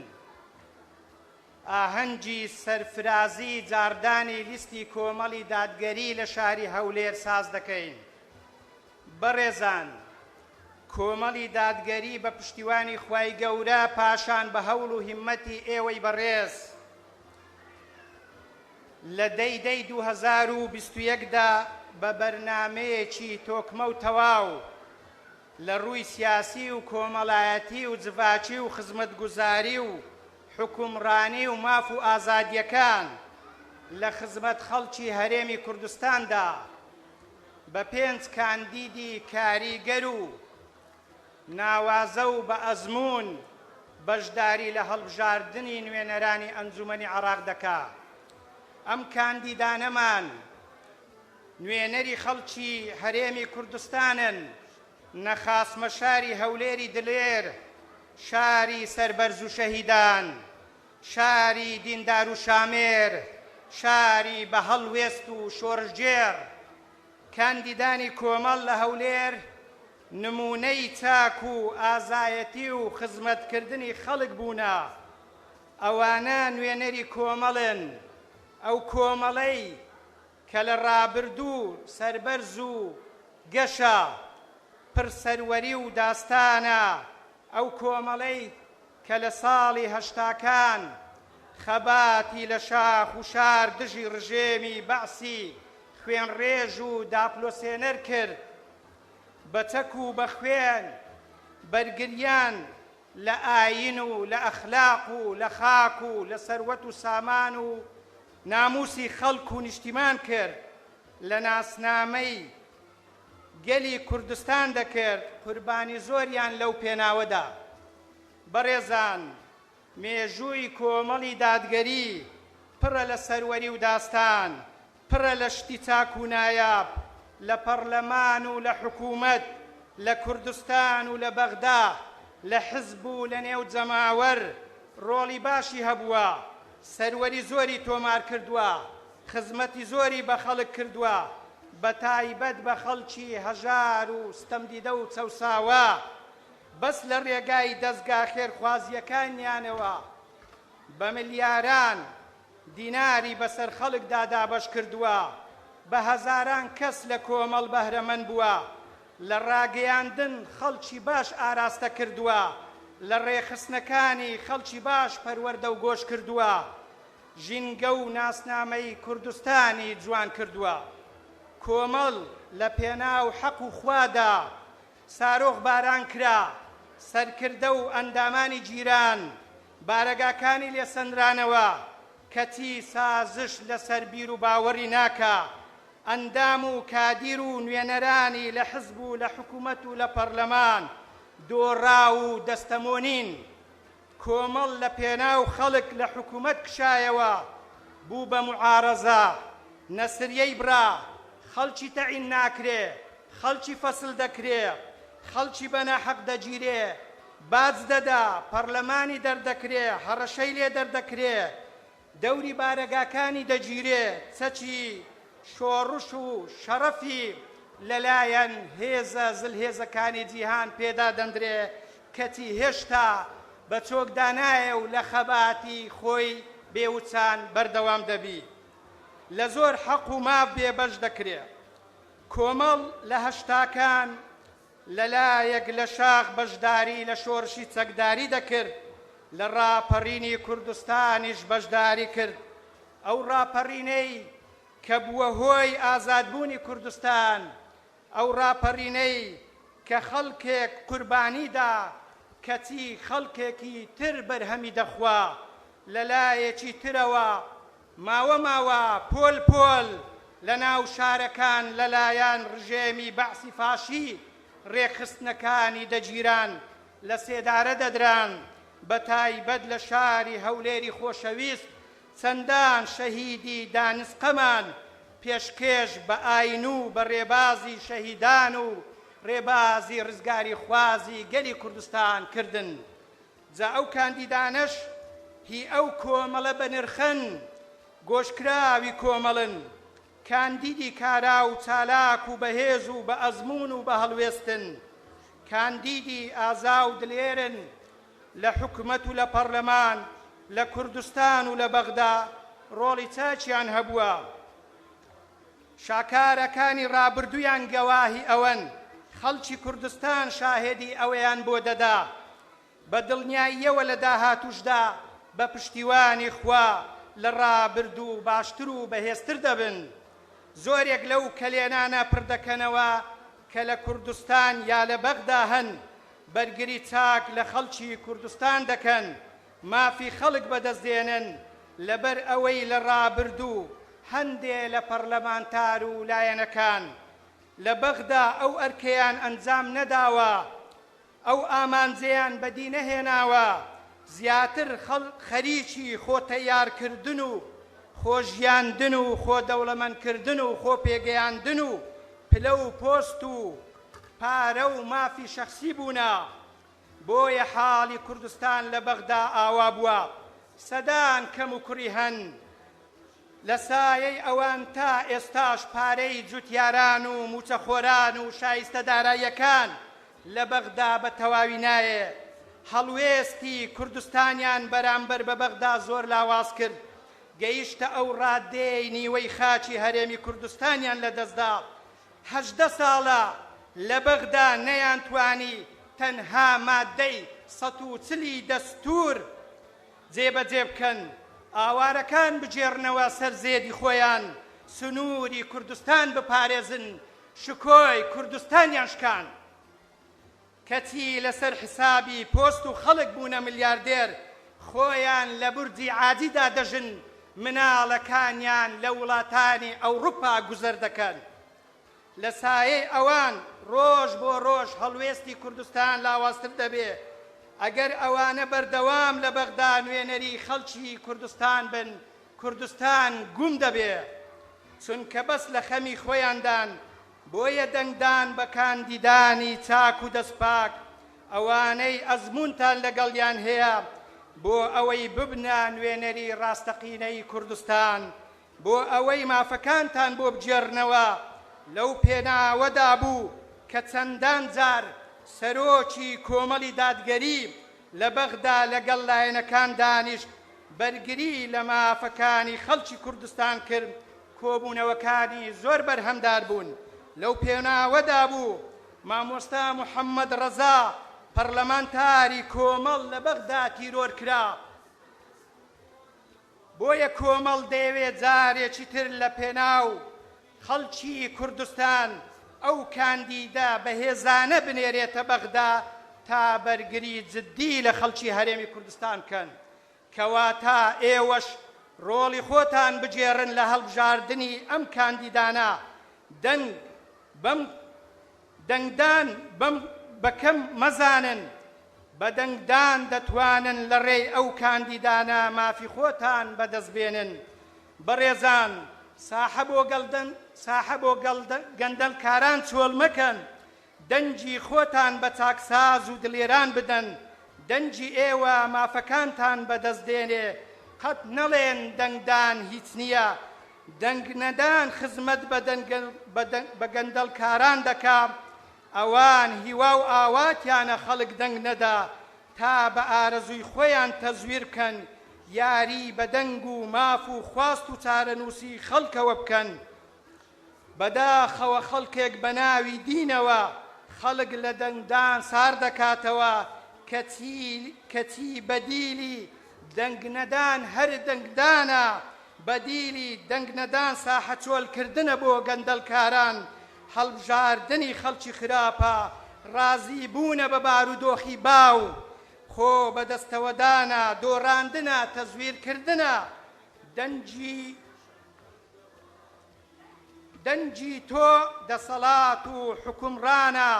ئاهەنگی سەرفرازی جاردانی لیستی کۆمەڵی دادگەری لە شاری هەولێر ساز دەکەین. بەڕێزان، کۆمەڵی دادگەری بە پشتیوانی خوای گەورە پاشان بە هەوڵ و هیممەتی ئێوەی بەڕێز لە دەیدەی 2021دا بە بەرنامەیەکی تۆکمە و تەواو لە ڕووی سیاسی و کۆمەڵایەتی و جڤاچی و خزمەتگوزاری و حکومڕانی و ماف و ئازادیەکان لە خزمەت خەڵکی هەرێمی کوردستاندا بە 5 کاندیدی کاریگەر و ناوازە و بە ئەزمون بەشداری لە هەڵبژاردنی نوێنەرانی ئەنجومەنی عێراق دەکا. ئەم کاندیدانەمان نوێنەری خەڵکی هەرێمی کوردستانن، نەخاسمە شاری هەولێری دلێر، شاری سەربەرز و شەهیدان، شاری دیندار و شامێر، شاری بە هەڵوێست و شۆڕژگێر. کاندیدانی کۆمەڵ لە هەولێر نمونەی چاک و ئازایەتی و خزمەتکردنی خەڵک بوونە. ئەوانە نوێنەری کۆمەڵن، ئەو کۆمەڵەی کە لە ڕابردوو سەربەرز و گەشە پرسەروەری و داستانە، ئەو کۆمەڵەی کە لە ساڵی هەشتاکان خەباتی لە شاخ و شار دژی ڕژێمی بەعسی خوێنڕێژ و داپلۆسێنەر کرد، بە چەک و بە خوێن بەرگریان لە ئاین و لە ئەخلاق و لە خاک و لە سەروەت و سامان و ناموسی خەڵک و نیشتیمان کرد. لە ناسنامەی گەلی کوردستان دەکرد قوربانی زۆریان لەو پێناوەدا. بەڕێزان، مێژووی کۆمەڵی دادگەری پڕە لە سەروەری و داستان، پڕە لە شتی چاک و نایاب لە پەرلەمان و لە حکوومەت، لە کوردستان و لە بەغدا، لە حزب و لە نێو جەماوەر ڕۆڵی باشی هەبووە، سەروەری زۆری تۆمار کردووە، خزمەتی زۆری بە خەڵک کردووە، بە تایبەت بە خەڵکی هەژار و ستەمدیدە و چەوساوە، بەس لە ڕێگای دەستگا خێرخوازیەکانیانەوە بە ملیاران دیناری بەسەر خەڵکدا دابەش کردووە، بە هەزاران کەس لە کۆمەڵ بەهرەمەند بووە، لە ڕاگەیاندن خەڵکی باش ئاراستە کردووە، لە ڕێخستنەکانی خەڵکی باش پەروەردە و گۆش کردووە، ژینگە و ناسنامەی کوردستانی جوان کردووە. کۆمەڵ لە پێناو حەق و خوادا سارۆخ باران کرا، سەرکردە و ئەندامانی جیران بارەگاکانی لێسەندرانەوە، کەتی سازش لەسەر بیر و باوەڕی ناکە، ئەندام و کادیر و نوێنەرانی لە حزب و لە حکوومەت و لە پەرلەمان دۆڕا و دەستەمۆنین. کۆمەڵ لە پێناو خەڵک لە حکوومەت کشایەوە، بوو بە معارەزە، نەسریەی برا، خەڵکی تەعین ناکرێ، خەڵکی فەسل دەکرێ، خەڵکی بەناحەق دەگیرێ، باج دەدا، پەرلەمانی دەردەکرێ، هەڕەشەی لێ دەردەکرێ، دەوری بارەگاکانی دەگیرێ، چەچی شۆڕش و شەرەفی لەلایەن هێزە زلهێزەکانی جیهان پێدا دەندرێ، کەتی هێشتا بە چۆکدانایە و لە خەباتی خۆی بێوچان بەردەوام دەبی، لە زۆر حەق و ماف بێبەش دەکرێ. کۆمەڵ لە هەشتاکان لەلایەک لە شاخ بەشداری لە شۆڕشی چەکداری دەکرد، لە ڕاپەڕینی کوردستانیش بەشداری کرد. ئەو ڕاپەڕینەی کە بووە هۆی ئازادبوونی کوردستان، ئەو ڕاپەڕینەی کە خەڵکێک قوربانیدا کەچی خەڵکێکی تر بەرهەمی دەخوا، لەلایەکی ترەوە ماوە پۆل پۆل لە ناو شارەکان لەلایەن ڕژێمی بەعسی فاشی ڕێخستنەکانی دەگیران لە سێدارە دەدران، بە تایبەت لە شاری هەولێری خۆشەویست چەندان شەهیدی دانسقەمان پێشکێش بە ئاین و بە ڕێبازی شەهیدان و ڕێبازی ڕزگاری خوازی گەلی کوردستان کردن. جا ئەو کاندیدانەش هی ئەو کۆمەڵە بە نرخەن، گۆشکراوی کۆمەڵن، کاندیدی کارا و چالاک و بەهێز و بە ئەزمون و بە هەڵوێستن، کاندیدی ئازا و دلێرن لە حکوومەت و لە پەرلەمان، لە کوردستان و لە بەغدا ڕۆڵی چاچیان هەبووە. شاکارەکانی ڕابردوویان گەواهی ئەوەن، خەڵکی کوردستان شاهێدی ئەوەیان بۆ دەدا، بە دڵنیاییەوە لە داهاتوشدا بە پشتیوانی خوا لە ڕابردوو باشتر و بەهێزتر دەبن. زۆرێک لەو کەلێنانە پردەکەنەوە کە لە کوردستان یا لە بەغدا هەن، بەرگری چاک لە خەڵکی کوردستان دەکەن، مافی خەڵک بەدەستدێنن، لەبەر ئەوەی لە ڕابردوو هەندێ لە پەرلەمانتار و لایەنەکان لە بەغدا ئەو ئەرکەیان ئەنجام نەداوە، ئەو ئامانجەیان بەدی نەهێناوە، زیاتر خەریکی خۆتەیارکردن و خۆژیاندن و خۆدەوڵەمەندکردن و خۆپێگەیاندن و پلە و پۆست و پارە و مافی شەخسی بوونا. بۆیە حاڵی کوردستان لە بەغدا ئاوا بووە، سەدان کەم و کوڕی هەن، لە سایەی ئەوان تا ئێستاش پارەی جوتیاران و موچەخۆران و شایستە داراییەکان لە بەغدا بە تەواوی نایە. هەڵوێستی کوردستانیان بەرامبەر بە بەغدا زۆر لاواز کرد، گەیشتە ئەو ڕادەی نیوەی خاچی هەرێمی کوردستانیان لەدەستدا. 18 ساڵە لە بەغدا نەیانتوانی تەنها مادەی 140 دەستور جێبەجێ بکەن، ئاوارەکان بجێڕنەوە سەر زێدی خۆیان، سنووری کوردستان بپارێزن، شکۆی کوردستانیان شکان. کەچی لەسەر حسابی پۆست و خەڵک بوونە ملیاردێر، خۆیان لە بورجی عادیدا دەژن، مناڵەکانیان لە وڵاتانی ئەوروپا گوزەر دەکەن لە سایەی ئەوان ڕۆژ بۆ ڕۆژ هەڵوێستی کوردستان لاوازتر دەبێ ئەگەر ئەوانە بەردەوام لە بەغدا نوێنەری خەڵکی کوردستان بن کوردستان گوم دەبێ چونکە بەس لە خەمی خۆیاندان بۆیە دەنگدان بە کاندیدانی چاک و دەستپاک ئەوانەی ئەزمونتان لەگەڵیان هەیە بۆ ئەوەی ببنە نوێنەری ڕاستەقینەی کوردستان بۆ ئەوەی مافەکانتان بۆ بجێڕنەوە لەو پێناوەدا بوو کە چەندان جار سەرۆکی کۆمەڵی دادگەری لە بەغدا لەگەڵ لایەنەکان دانیشت بەرگری لە مافەکانی خەڵکی کوردستان کرد کۆبوونەوەکانی زۆر بەرهەمدار بوون لەو پێناوەدا بوو مامۆستا محەممەد ڕەزا پەرلەمانتاری کۆمەڵ لە بەغدا تیرۆر کرا بۆیە کۆمەڵ دەیەوێت جارێکی تر لە پێناو خەڵکی کوردستان ئەو کاندیدا بەهێزانە بنێرێتە بەغدا تا بەرگری جددی لە خەڵکی هەرێمی کوردستان بکەن کەواتە ئێوەش ڕۆڵی خۆتان بجێڕن لە هەڵبژاردننی ئەم کاندیدانە دەنگدان بەکەم مەزانن بە دەنگدان دەتوانن لە ڕێی ئەو کاندیدانە مافی خۆتان بەدەستبێنن بەڕێزان ساحە بۆ گەندەلکاران چۆڵ مەکەن دەنجی خۆتان بە چاکساز و دلێران بدەن دەنجی ئێوە مافەکانتان بەدەستدێنێ قەت نەڵێن دەنگدان هیچ نییە دەنگ نەدان خزمەت بە گەندەلکاران دەکا ئەوان هیوا و ئاواتیانە خەڵک دەنگ نەدا تا بە ئارەزووی خۆیان تەزویر بکەن یاری بە دەنگ و ماف و خواست و چارەنووسی خەڵکەوە بکەن بەداخەوە خەڵکێک بە ناوی دینەوە خەڵک لە دەنگدان سار دەکاتەوە کەچی بەدیلی دەنگ نەدان هەر دەنگدانە بەدیلی دەنگ نەدان ساحە چۆلکردنە بۆ گەندەلکاران هەڵبژاردنی خەڵکی خراپە ڕازی بوونە بە بارودۆخی باو خۆ بەدەستەوەدانە دۆڕاندنە تەزویرکردنە دەنجی تۆ دەسەڵات و حکومڕانە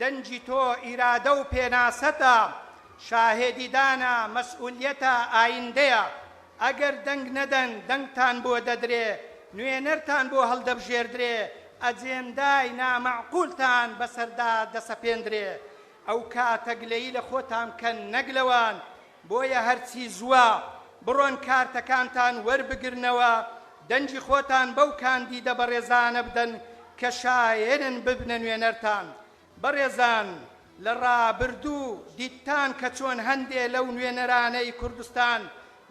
دەنجی تۆ ئیرادە و پێناسەتە شاهێدیدانە مەسئولیەتە ئایندەیە ئەگەر دەنگ نەدەن دەنگتان بۆ دەدرێ نوێنەرتان بۆ هەڵدەبژێردرێ ئەجێندای نامەعقولتان بەسەردا دەسەپێندرێ ئەو کاتەگلەیی لە خۆتان کەن نەگلەوان بۆیە هەرچی زووە بڕۆن کارتەکانتان وەربگرنەوە دەنجی خۆتان بەو کاندیدە بەڕێزانە بدەن کە شایەنن ببنە نوێنەرتان بەڕێزان لە ڕابردوو دیتان کە چۆن هەندێ لەو نوێنەرانەی کوردستان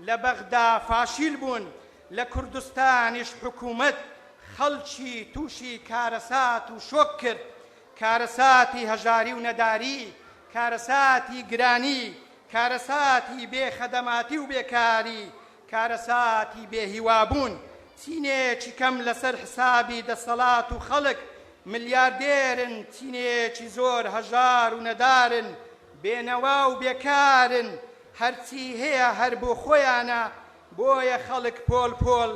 لە بەغدا فاشیل بوون لە کوردستانیش حکوومەت خەڵکی تووشی کارەسات و شۆک کرد کارەساتی هەژاری و نەداری کارەساتی گرانی کارەساتی بێخەدەماتی و بێکاری کارەساتی بێهیوابوون چینێکی کەم لەسەر حسابی دەسەڵات و خەڵک ملیاردێرن چینێکی زۆر هەژار و نەدارن بێنەوا و بێکارن هەرچی هەیە هەر بۆ خۆیانە بۆیە خەڵک پۆل پۆل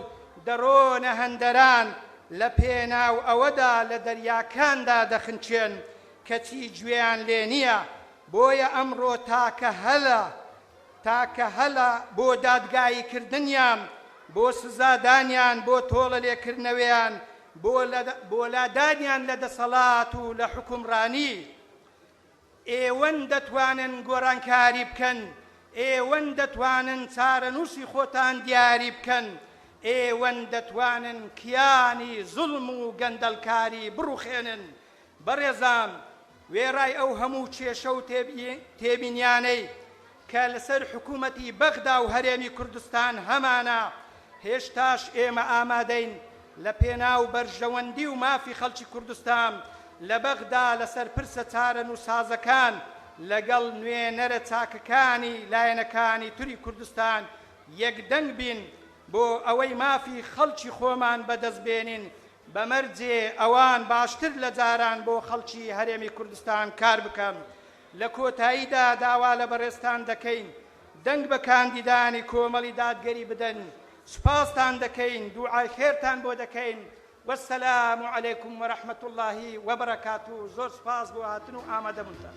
دەڕۆنە هەندەران لە پێناو ئەوەدا لە دەریاکاندا دەخنچێن کەچی گوێیان لێ نییە بۆیە ئەمڕۆ تاکە هەلە بۆ دادگاییکردنیان بۆ سزادانیان بۆ تۆڵە لێکردنەوەیان بۆ لادانیان لە دەسەڵات و لە حکومڕانی ئێوەن دەتوانن گۆڕانکاری بکەن ئێوەن دەتوانن چارەنووسی خۆتان دیاری بکەن ئێوەن دەتوانن کیانی زوڵم و گەندەلکاری بڕوخێنن بەڕێزان وێڕای ئەو هەموو کێشە و تێبینیانەی کە لەسەر حکوومەتی بەغدا و هەرێمی کوردستان هەمانە هێشتاش ئێمە ئامادەین لە پێناو بەرژەوەندی و مافی خەڵکی کوردستان لە بەغدا لەسەر پرسە چارەنووسازەکان لەگەڵ نوێنەرە چاکەکانی لایەنەکانی توری کوردستان یەکدەنگ بین بۆ ئەوەی مافی خەڵکی خۆمان بەدەستبێنین بەمەرجێ ئەوان باشتر لە جاران بۆ خەڵکی هەرێمی کوردستان کار بکەم لە کۆتاییدا داوا لە بەڕێستان دەکەین دەنگ بە کاندیدانی کۆمەڵی دادگەری بدەن سوپاستان دەکەین دوعای خێرتان بۆ دەکەین وەسەلام عەلەیکم وەرەحمەت اللهی وەبەرەکاتوه زۆر سوپاس بۆ هاتن و ئامادەبوونتان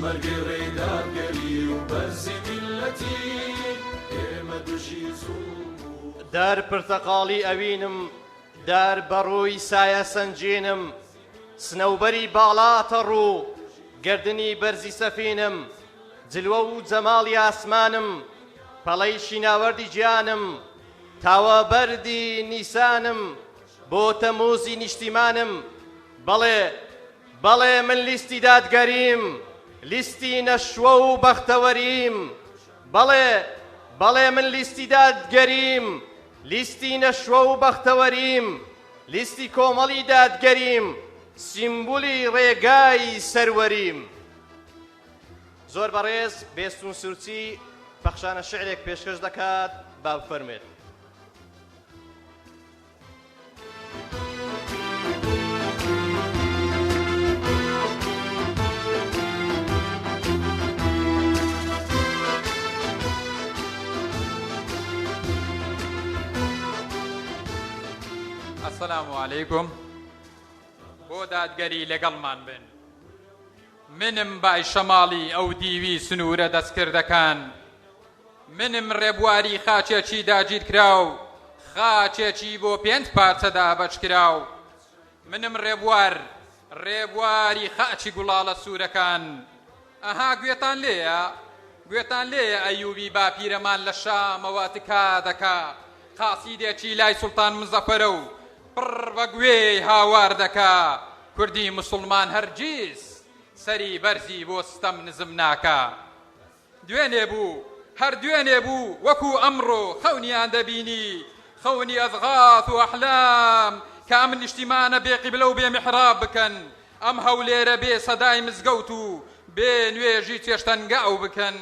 مەرگی ڕێدادگەری و بەرزی میلەتی ئێمە دوژی زوڵم دار پرتەقاڵی ئەوینم دار بەڕووی سایە سەنجینم سنەوبەری باڵاتە ڕوو گردنی بەرزی سەفینم جلوە و جەماڵی ئاسمانم پەڵەی شیناوەردی گیانم تاوە بەردی نیسانم بۆ تەموزی نیشتیمانم بەڵێ بەڵێ من لیستی دادگەریم لیستی نەشوە و بەختەوەریم بەڵێ بەڵێ من لیستی دادگەریم لیستی نەشوە و بەختەوەریم لیستی کۆمەڵی دادگەریم سیمبولی ڕێگای سەروەریم زۆر بەڕێز بێستون سورچی بەخشانە شعرێک پێشکەش دەکات با بفەرمێت السلام علیکم بۆ دادگەری لەگەڵمان بن منم بای شەماڵی ئەو دیوی سنوورە دەستکردەکان منم ڕێبواری خاچێکی داگیر کراو خاچێکی بۆ 5 پارچەدا بەچ کراو منم ڕێبواری خاچی گوڵاڵە سوورەکان ئەها گوێتان لێیە ئەیوبی باپیرەمان لە شامەوە تکا دەکا قاسیدێکی لای سوڵتان مزەفەرە و پڕ بە گوێی هاوار دەکا کوردی موسڵمان هەرگیز سەری بەرزی بۆ ستەم نزم ناکا دوێنێ بوو وەکو ئەمڕۆ خەونیان دەبینی خەونی ئەزغاث و ئەحلام کە ئەم نیشتیمانە بێ قیبلە و بێ میحراب بکەن ئەم هەولێرە بێ سەدای مزگەوت و بێ نوێژی چێشتەنگاو بکەن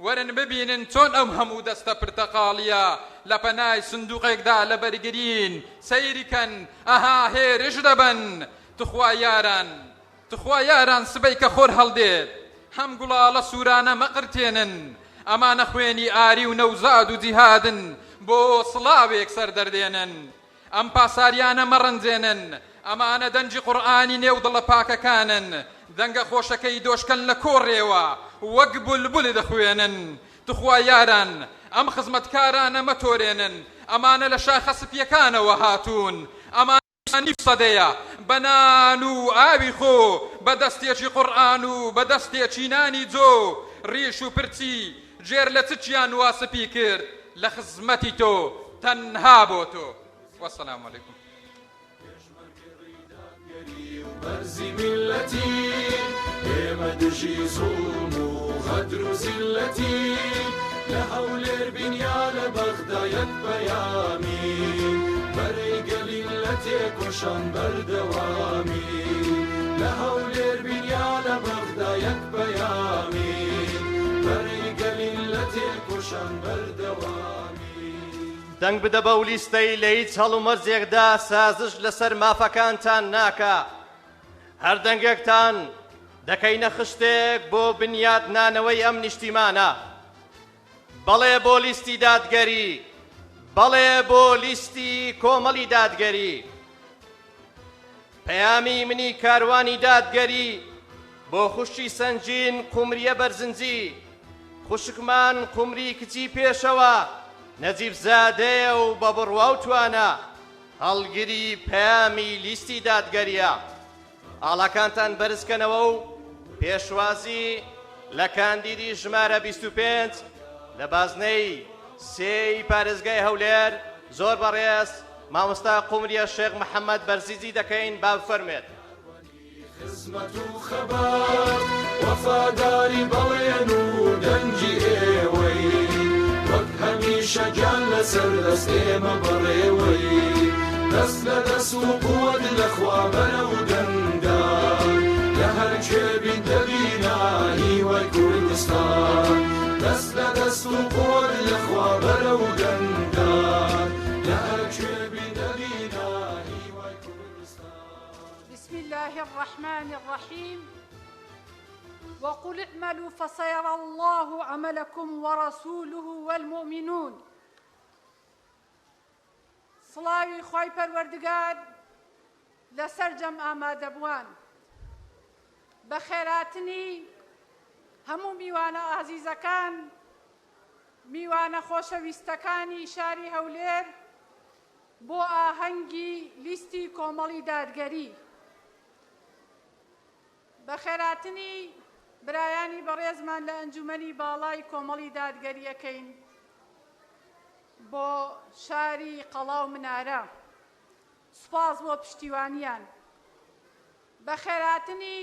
وەرن ببینن چۆن ئەم هەموو دەستە پرتەقاڵیە لە پەنای سندوقێکدا لە بەرگرین سەیریکەن ئەها هێرش دەبن تخوا یاران سبەی کە خۆر هەڵدێت هەم گوڵاڵە سوورانە مەقرتێنن ئەمانە خوێنی ئاری و نەوزاد و جیهادن بۆ سڵاوێک سەردەردێنن ئەم پاساریانە مەڕەنجێنن ئەمانە دەنجی قورئانی نێو دڵە پاکەکانن دەنگە خۆشەکەی دۆشکەن لە کۆڕێوە وەک بولبول دەخوێنن تخوا یاران ئەم خزمەتکارانە مەتۆرێنن ئەمانە لە شاخە سپیەکانەوە هاتوون ئەمانی سەدەیە بەنان و ئاوی خۆ بەدەستێکی قورئان و بەدەستێکی نانی جۆ ڕیش و پرچی جێر لە چیان واسپی کرد لە خزمەتی تۆ تەنها بۆ تۆ وەسەلام عەلەیکم بەرزی میلەتی ئێمە دژی زوڵم و غەدر و زیلەتی لە هەولێر بینیا لە بەغدا یەک پەیامی بەرەی گەلیل لە تێکۆشان بەردەوامی لە هەولێر بینیا لە بەغدا یەک پەیامی بەرەی گەلیل لە تێکۆشان بەردەوامی دەنگ بدە بەو لیستەی لە هیچ هەڵ و مەرجێکدا سازش لەسەر مافەکانتان ناکە هەر دەنگێکتان دەکەینە خشتێک بۆ بنیادنانەوەی ئەم نیشتیمانە بەڵێ بۆ لیستی دادگەری بەڵێ بۆ لیستی کۆمەڵی دادگەری پەیامی منی کاروانی دادگەری بۆ خوشی سەنجین قومریە بەرزنجی خوشکمان قومری کچی پێشەوە نەجیب زادەیە و بە بڕوا و توانە هەڵگیری پەیامی لیستی دادگەریە ئاڵاکانتان بەرزکەنەوە و پێشوازی لە کاندیدی ژمارە 25 لە بازنەی سێی پارێزگای هەولێر زۆر بەڕێز مامۆستا قومریە شێخ محەممەد بەرزیزی دەکەین با بفەرمێت خزمەت و خەبات وەفاداری بەڵێن و دەنگی ئێوەی وەک هەمیشە گیان لەسەر دەست ئێمە بەڕێوەی دەست لە دەست و قووەت لەخوا بەرەو دەنگدان لە هەر کوێبین دەبینە هیوای کوردستان دەست لە دەست و قووەت لەخوا بەرەو دەنگدان لە هەر کوێبین دەبینە هیوای کوردستان. بسم الله الرحمن الرحيم وقل اعملوا فسيرى الله عملكم ورسوله والمؤمنون. سڵاوی خوای پەروەردگار لەسەر جەم ئامادەبووان بە خێراتنی هەموو میوانە ئازیزەکان میوانە خۆشەویستەکانی شاری هەولێر بۆ ئاهەنگی لیستی کۆمەڵی دادگەری بە خێراتنی برایانی بەڕێزمان لە ئەنجومەنی باڵای کۆمەڵی دادگەریەکەین بۆ شاری قەڵاو منارە سوپاس بۆ پشتیوانیان بە خێراتنی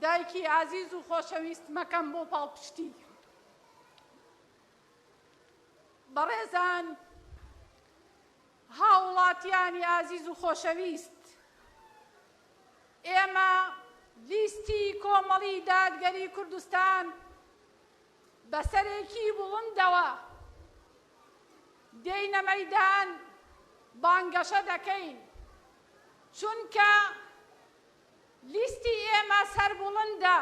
دایکی عزیز و خۆشەویست مەکەم بۆ پاڵپشتی بەڕێزان هاوڵاتیانی عزیز و خۆشەویست ئێمە لیستی کۆمەڵی دادگەری کوردستان بەسەرێکی بڵندەوە دێینە مەیدان بانگەشە دەکەین چونکە لیستی ئێمە سەربوڵندە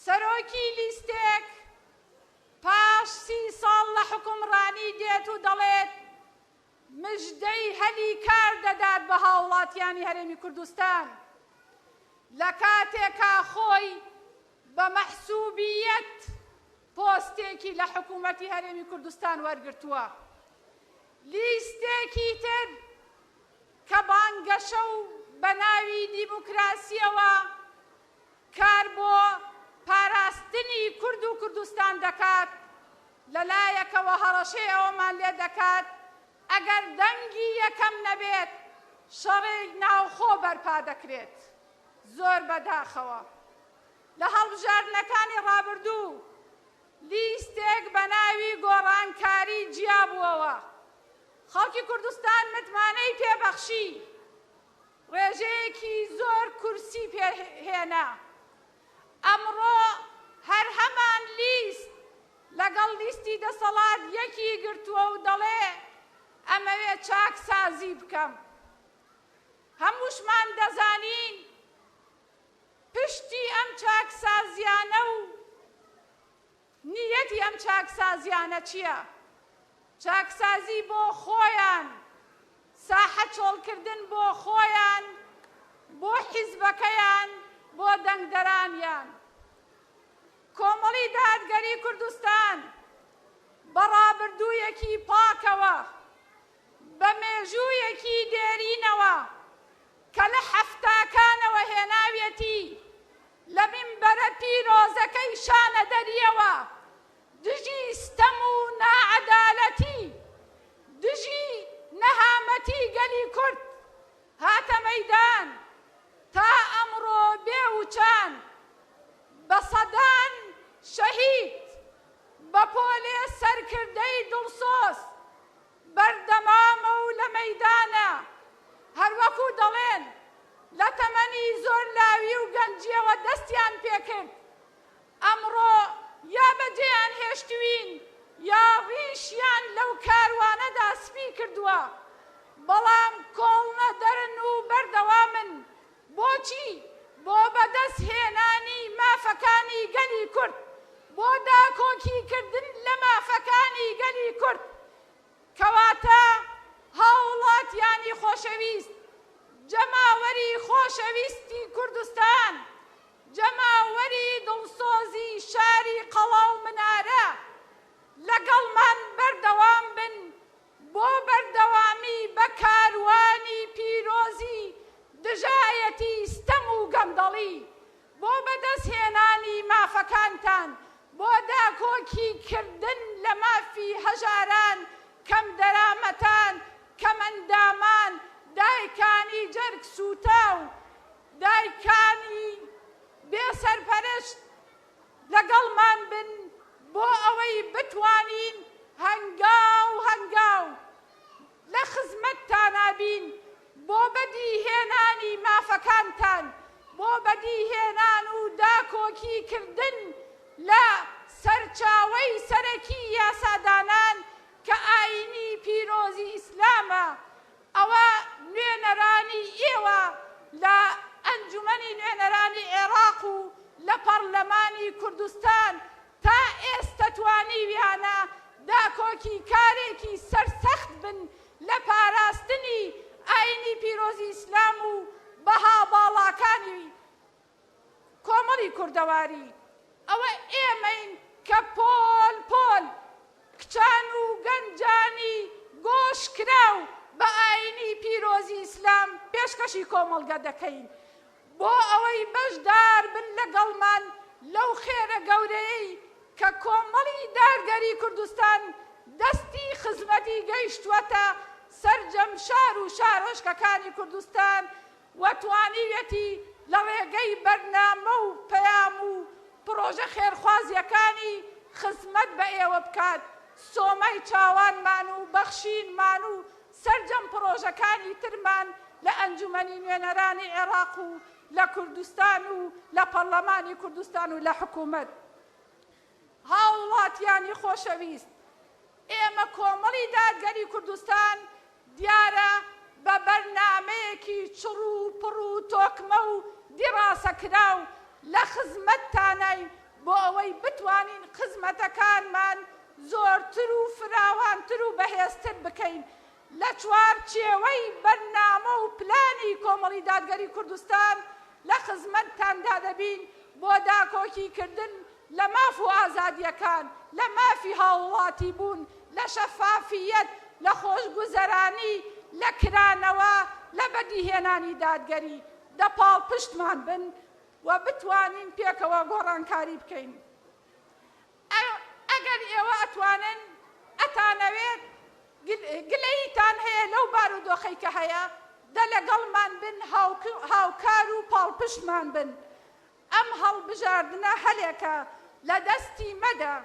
سەرۆکی لیستێک پاش 30 ساڵ لە حکومڕانی دێت و دەڵێت مژدەی هەلی کار دەدات بە هاوڵاتیانی هەرێمی کوردستان لە کاتێکا خۆی بە مەحسوبیەت پۆستێکی لە حکوومەتی هەرێمی کوردستان وەرگرتووە لیستێکی تر کە بانگەشە و بە ناوی دیموکراسیەوە کار بۆ پاراستنی کورد و کوردستان دەکات لەلایەکەوە هەڕەشەی ئەوەمان لێ دەکات ئەگەر دەنگی یەکەم نەبێت شەڕێک ناوخۆ بەرپا دەکرێت زۆر بەداخەوە لە هەڵبژاردنەکانی ڕابردوو لیستێک بە ناوی گۆڕانکاری جیابووەوە خەڵکی کوردستان متمانەی پێبەخشی ڕێژەیەکی زۆر کورسی پێهێنا ئەمڕۆ هەر هەمان لیست لەگەڵ لیستی دەسەڵات یەکی گرتووە و دەڵێ ئەمەوێ چاکسازی بکەم هەمووشمان دەزانین پشتی ئەم چاکسازیانە و نیەتی ئەم چاکسازیانە چییە؟ چاکسازی بۆ خۆیان ساحە چۆڵکردن بۆ خۆیان بۆ حیزبەکەیان بۆ دەنگدەرانیان کۆمەڵی دادگەری کوردستان بە ڕابردوویەکی پاکەوە بە مێژوویەکی دێرینەوە کە لە حەفتاکانەوە هێناوێتی لە منبەرە پیرۆزەکەی شانە دەریەوە دژی ستەم و نائەدالەتی دژی نەهامەتی گەلی کورد هاتە مەیدان تا ئەمڕۆ بێوچان بە سەدان شەهید بە پۆلێ سەرکردەی دڵسۆز بەردەمامە و لە مەیدانە هەروەکو دەڵێن لە تەمەنی زۆر لاوی و گەنجیەوە دەستیان پێکرد ئەمڕۆ یا بەجێیان هێشتوین یا ڕیشیان لەو کاروانەدا سپی کردووە بەڵام کۆڵنە دەرن و بەردەوامن بۆچی بۆ بەدەستهێنانی مافەکانی گەلی کورد بۆ داکۆکیکردن لە مافەکانی گەلی کورد کەواتە هاوڵاتیانی خۆشەویست جەماوەری خۆشەویستی کوردستان جەماوەری دڵسۆزی شاری قەڵاو منارە لەگەڵمان بەردەوام بن بۆ بەردەوامی بە کاروانی پیرۆزی دژایەتی ستەم و گەمدەڵی بۆ بەدەستهێنانی مافەکانتان بۆ داکۆکیکردن لە مافی هەژاران کەم دەرامەتان کەم ئەندامان دایکانی جەرگ سووتاو دایکانی بتوانین هەنگاو لە خزمەتتانابین بۆ بەدیهێنانی مافەکانتان بۆ بەدیهێنان و داکۆکیکردن لە سەرچاوەی سەرەکی یاسادانان کە ئاینی پیرۆزی ئیسلامە ئەوە نوێنەرانی ئێوە لە ئەنجومەنی نوێنەرانی عێراق و لە پەرلەمانی کوردستان تا ئێستا توانیویانە داکۆکی کارێکی سەرسەخت بن لە پاراستنی ئاینی پیرۆزی ئیسلام و بەها باڵاکانی کۆمەڵی کوردەواری ئەوە ئێمەین کە پۆل کچان و گەنجانی گۆش کراو بە ئاینی پیرۆزی ئیسلام پێشکەشی کۆمەڵگە دەکەین بۆ ئەوەی بەشدار بن لەگەڵمان لەو خێرە گەورەیەی کە کۆمەڵی دارگەری کوردستان دەستی خزمەتی گەیشتووەتە سەرجەم شار و شارۆچکەکانی کوردستان و توانیوێتی لە ڕێگەی بەرنامە و پەیام و پرۆژە خێرخوازیەکانی خزمەت بە ئێوە بکات سۆمای چاوانمان و بەخشینمان و سەرجەم پرۆژەکانی ترمان لە ئەنجومەنی نوێنەرانی عێراق و لە کوردستان و لە پەرلەمانی کوردستان و لە حکوومەت هاوڵاتیانی خۆشەویست ئێمە کۆمەڵی دادگەری کوردستان دیارە بە بەرنامەیەکی چڕ و پڕ و تۆکمە و دیڕاسەکراو لە خزمەتتانای بۆ ئەوەی بتوانین خزمەتەکانمان زۆرتر و فراوانتر و بەهێزتر بکەین لە چوارچێوەی بەرنامە و پلانی کۆمەڵی دادگەری کوردستان لە خزمەتتاندا دەبین بۆ داکۆکیکردن لە ماف و ئازادیەکان لە مافی هاوڵاتی بوون لە شەفافیەت لە خۆشگوزەرانی لە کرانەوە لە بەدیهێنانی دادگەری دەپاڵ پشتمان بن و بتوانین پێکەوە گۆڕانکاری بکەین ئەگەر ئێوە ئەتوانن ئەتانەوێت گلەیتان هەیە لەو بارودۆخەی کە هەیە دە لەگەڵمان بن هاوکار و پاڵپشتمان بن ئەم هەڵبژاردنە هەلێکە لە دەستی مەدە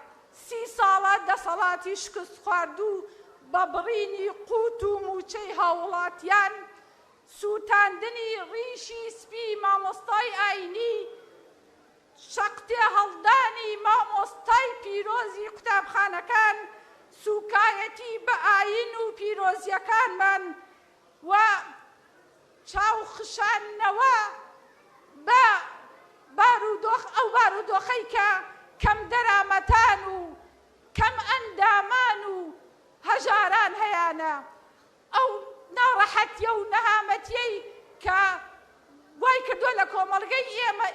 30 ساڵە دەسەڵاتی شکست خواردوو بە بڕینی قوت و موچەی هاوڵاتیان سووتاندنی ڕیشی سپی مامۆستای ئاینی شەقتێ هەڵدانی مامۆستای پیرۆزی قوتابخانەکان سوکایەتی بە ئاین و پیرۆزیەکانمان و چاوخشاننەوە بە ئەو بارودۆخەی کە کەم دەرامەتان و کەم ئەندامان و هەژاران هەیەە ئەو ناڕەحەتیە و نەهامەتیەی کە وای کردووە لە کۆمەڵگەی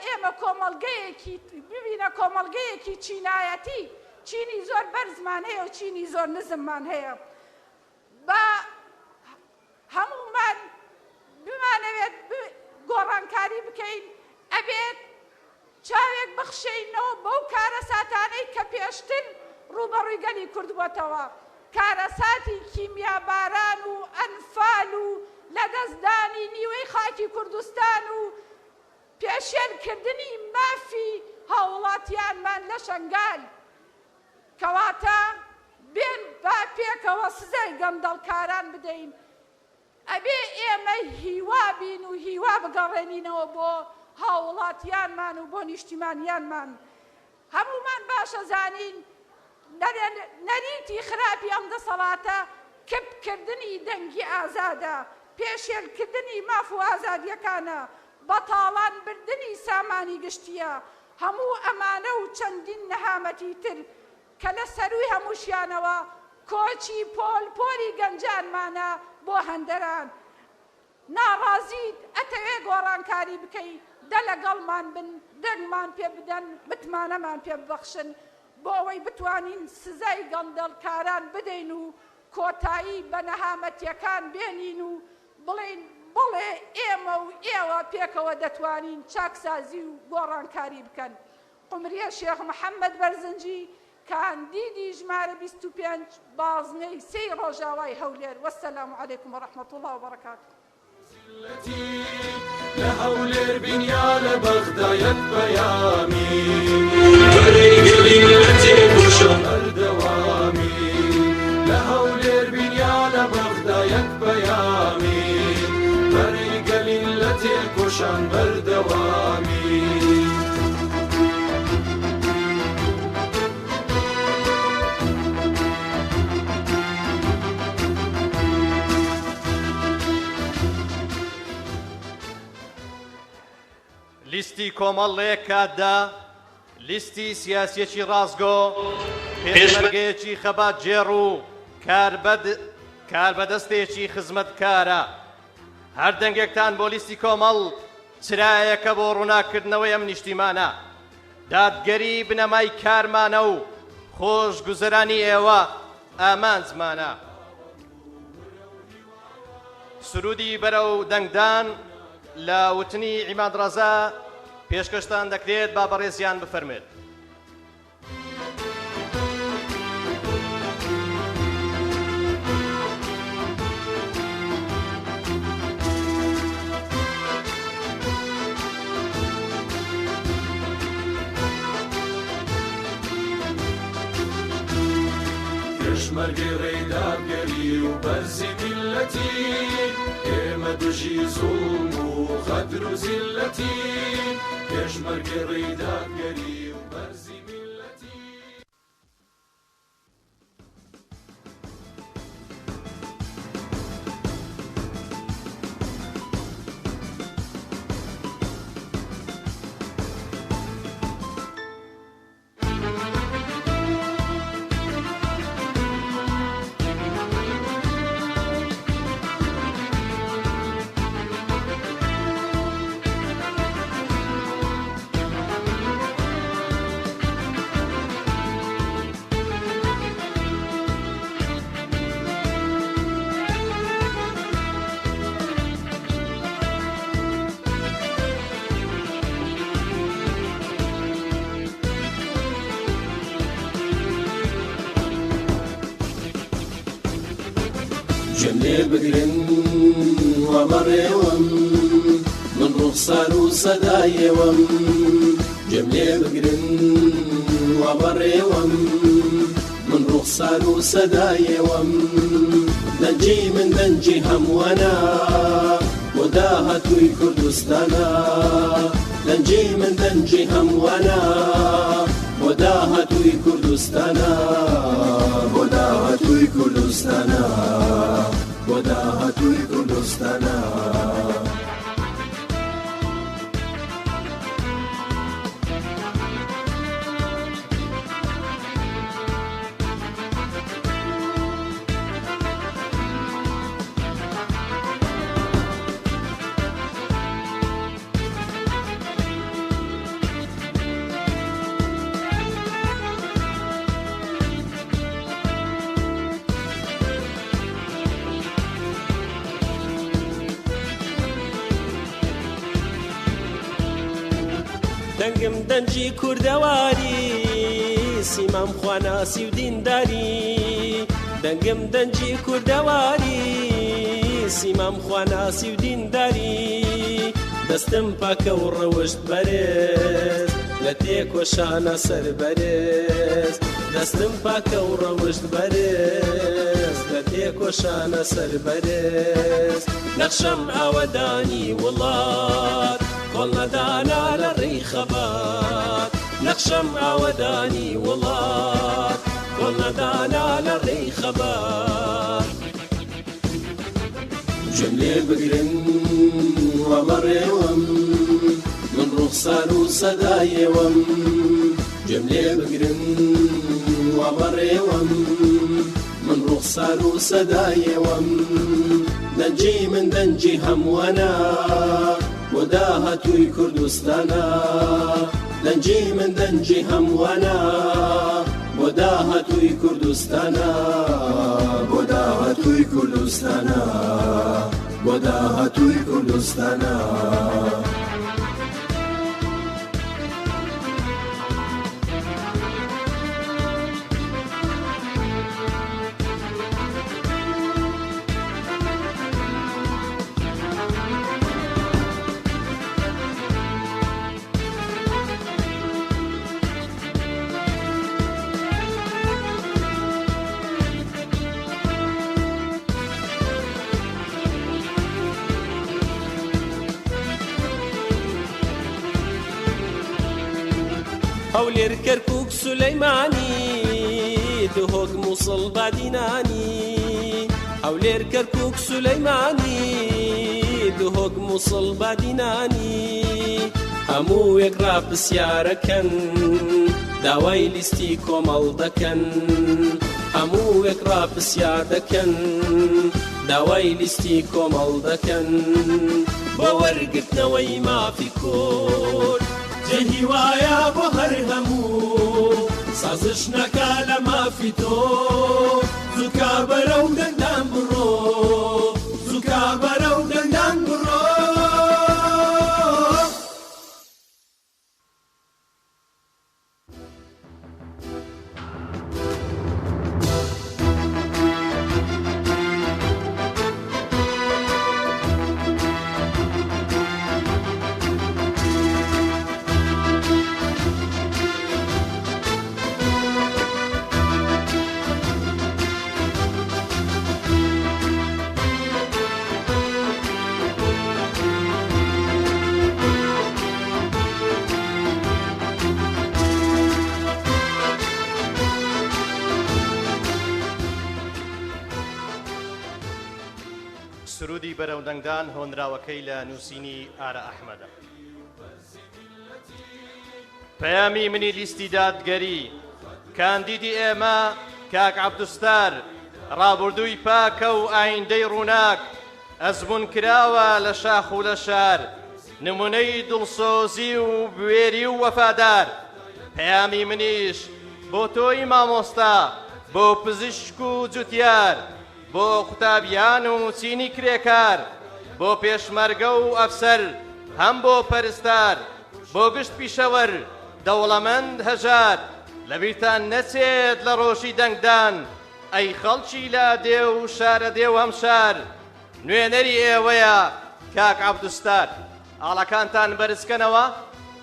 ئێمە کۆمەڵگەیەکی ببینە کۆمەڵگەیەکی چینایەتی چینی زۆر بەرزمان هەیە و چینی زۆر نزممان هەیە بە هەمومان بمانەوێت گۆڕانکاری بکەین ئەبێت چاوێک بخشینەوە بەو کارە ساتانەی کە پێشتر ڕوبەڕووی گەلی کوردبووەتەوە کارەساتی کیمیاباران و ئەنفال و لە دەستدانی نیوەی خاکی کوردستان و پێشێلکردنی مافی هاوڵاتیانمان لە شەنگال کەواتە بێن با پێکەوە سزای گەندەڵکاران بدەین ئەبێ ئێمە هیوا بین و هیوا بگەڕێنینەوە بۆ هاوڵاتیانمان و بۆ نیشتیمانیانمان هەمومان باشە زانین نەریتی خراپی ئەم دەسەڵاتە کردکردنی دەنگی ئازادە پێشێلکردنی ماف و ئازادیەکانە بەتاڵان بردننی سامانی گشتیە هەموو ئەمانە و چەندین نەهامەتی تر کە لە سەروی هەمووشیانەوە کۆچی پۆلی گەنجانمانە بۆ هەندەران ناڕازیت ئەتەوێ گۆڕانکاری بکەی دە لەگەڵمان بن دەنگمان پێ بدەن متمانەمان پێ ببەخشن بۆ ئەوەی بتوانین سزای گەندەڵکاران بدەین و کۆتایی بە نەهامەتیەکان بێنین و بڵێن بڵێ ئێمە و ئێوە پێکەوە دەتوانین چاکسازی و گۆڕانکاری بکەن قمریە شێخ محەممەد بەرزنجی کاندیدی ژمارە 25 بازنەی 3 ڕۆژاوای هەولێر وەسەلام عەلەیکم وەڕەحمەتوڵڵا وبەرەکاتوه لهولر بنيال بغداد بيامي بريق لي التي بشر الدوام لیستی کۆمەڵ لە یەک کاتدا لیستی سیاسیەکی ڕاستگۆ پێشمەرگەیەکی خەبات جێڕ و کاربەدەستێکی خزمەتکارە هەر دەنگێکتان بۆ لیستی کۆمەڵ چرایەکە بۆ ڕووناکردنەوەی ئەم نیشتیمانە دادگەری بنەمای کارمانە و خۆشگوزەرانی ئێوە ئامانجمانە سرودی بەرەو دەنگدان لە وتنی عیماد ڕەزا پێشکەشتان دەکرێت با بەڕێزیان بفەرمێت پێشمەرگەی ڕێدادگەری و بەرزی میلەتی ئێمە دژی زوڵم و خەدر و زیلەتی پێشمەرگەی ڕێدادگەری و بەرزی میلەتی جملێ بگرن وەمەڕێوەم من ڕوخسار و سەدایەوەم جملێ بگرن وەمەڕێوەم من ڕوخسار و سەدایەوەم دەنجی من دەنجی هەمووانە بۆ داهاتووی کوردستانە دەنجی من دەنجی هەمووانە بۆ داهاتووی کوردستانە بۆ داهاتووی کوردستانە بۆ داهاتووی کوردستانە دەنگم دەنجی کوردەواری سیمام خواناسی و دینداری دەنگم دەنجی کوردەواری سیمام خواناسی و دینداری دەستم پاکە و ڕەوشت بەرز لە تێکۆشانە سەر بەرز دەستم پاکە و ڕەوشت بەرز لە تێکۆشانە سەر بەرز نەخشەم ئاوەدانی وڵات کۆڵنەدانا لە ڕێی خەبات نەخشەم ئاوەدانی وڵات کۆڵنەدانا لە ڕێی خەبات جملێ بگرن وەمەڕێوەم من ڕوخسار و سەدایەوەم جملێ بگرن وەمەڕێوەم من ڕوخسار و سەدایەوەم دەنجی من دەنجی هەمووانە بۆ داهاتووی کوردستانە دەنجی من دەنجی هەمووانە بۆ داهاتووی کوردستانە بۆ داهاتووی کوردستانە بۆ داهاتووی کوردستانە هەولێر کەرکووک سولەیمانی دهۆک مووسڵ بادینانی هەولێر کەرکووک سولەیمانی دهۆک مووسڵ بادینانی هەموو یەک ڕاپرسیارەکەن داوای لیستی کۆمەڵ دەکەن هەموو یەک ڕاپرسیار دەکەن داوای لیستی کۆمەڵ دەکەن بۆ وەرگرتنەوەی مافی کورد جەهی وایە بۆ هەر هەموو سازش نەکا لە مافی تۆ زووکا بەرەو دەنگدان بڕۆ زووکا بەرەو دەنگدان بڕۆ سرودی بەرەودەنگدان هۆنراوەکەی لە نووسینی ئارە ئەحمەدە. پەیامی منی لیستی دادگەری کاندیدی ئێمە کاک عەبدوستار ڕابردووی پاکە و ئایندەی ڕووناک ئەزمون کراوە لە شاخ و لە شار نمونەی دڵسۆزی و بوێری و وەفادار. پەیامی منیش بۆ تۆی مامۆستا بۆ پزیشک و جوتیار بۆ قوتابیان و چینی کرێکار بۆ پێشمەرگە و ئەفسەر هەم بۆ پەرستار بۆ گشت پیشەوەر دەوڵەمەند هەژار لەبیرتان نەچێت لە ڕۆژی دەنگدان ئەی خەڵکی لا دێ و شارە دێ و هەمشار نوێنەری ئێوەیە کاک عەبدوستار. ئاڵەکانتان بەرزکەنەوە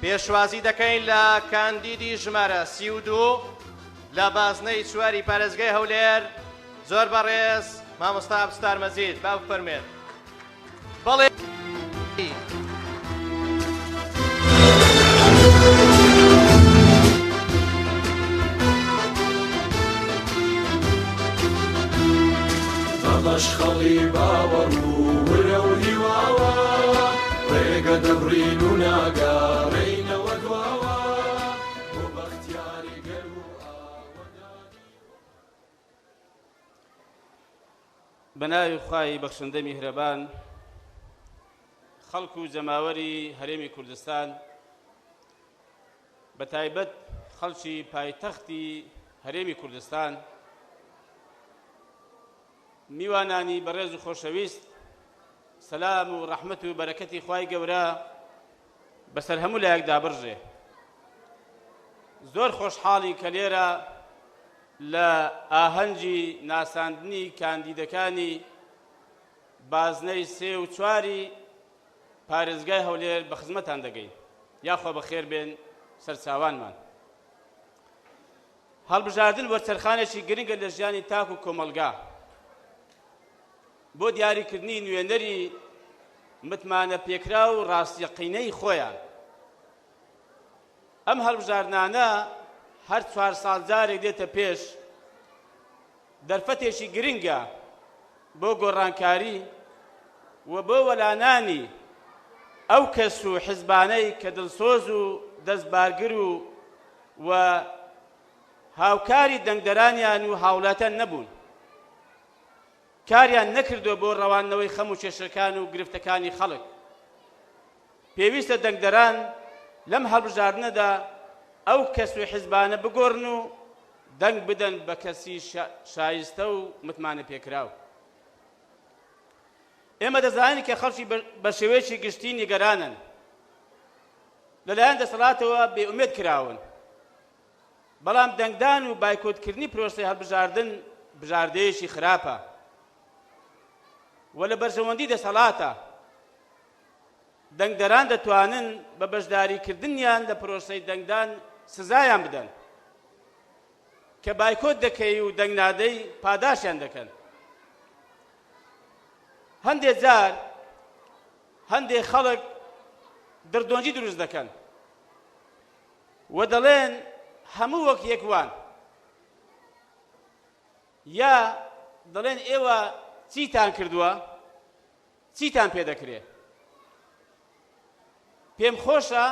پێشوازی دەکەین لە کاندیدی ژمارە 32 لە بازنەی چواری پارێزگای هەولێر زۆر بەڕێز مامۆستا عەبدوستار مەجید با بفەرمێن. بەڵێ بەڵەش خەڵی باوەڕ و ورە و هیواوە ڕێگە دەبڕین و ناگەڕێینەوە دواوە بۆ بەختیاری گەر و بەناوی خوای بەخشندە میهرەبان خەڵک و جەماوەری هەرێمی کوردستان بە تایبەت خەڵکی پایتەختی هەرێمی کوردستان میوانانی بەڕێز و خۆشەویست سەلام و ڕەحمەت و بەرەکەتی خوای گەورە بەسەر هەموو لایەکدا بڕژێ. زۆر خۆشحاڵی کە لێرە لە ئاهەنگی ناساندنی کاندیدەکانی بازنەی 3 و 4 پارێزگای هەولێر بە خزمەتان دەگەین. یاخوا بەخێر بێن سەرچاوانمان. هەڵبژاردن وەرچەرخانێکی گرنگە لە ژیانی تاک و کۆمەلگا بۆ دیاریکردنی نوێنەری متمانە پێکرا و ڕاستیەقینەی خۆیان. ئەم هەڵبژاردنانە هەر 4 ساڵ جارێک دێتە پێش دەرفەتێکی گرنگە بۆ گۆڕانکاری و بۆ وەلانانی ئەو کەس و حیزبانەی کە دڵسۆز و دەستبارگر و هاوکاری دەنگدەرانیان و هاوڵاتیان نەبوون. کاریان نەکردو بۆ ڕەوانەوەی خەم و کێشەکان و گرفتەکانی خەڵک. پێویستە دەنگدەران لەم هەڵبژاردنەدا ئەو کەس و حیزبانە بگۆڕن و دەنگ بدەن بە کەسی شایستە و متمانە پێکراو. ئێمە دەزانین کە خەڵکی بە شێوەیەکی گشتی نیگەرانن، لەلایەن دەسەڵاتەوە بێئومێد کراون. بەڵام دەنگدان و بایکۆتکردنی پرۆسەی هەڵبژاردن بژاردەیەکی خراپە و لە بەرژەوەندی دەسەڵاتە. دەنگدەران دەتوانن بە بەشداریکردنیان لە پرۆسەی دەنگدان سزایان بدەن کە بایکۆت دەکەی و دەنگ نادەی پاداشیان دەکەن. هەندێک جار هەندێک خەڵک دڕدۆنجی دروست دەکەن و دەڵێن هەموو وەک یەکوان، یا دەڵێن ئێوە چیتان کردووە، چیتان پێ دەکرێت. پێم خۆشە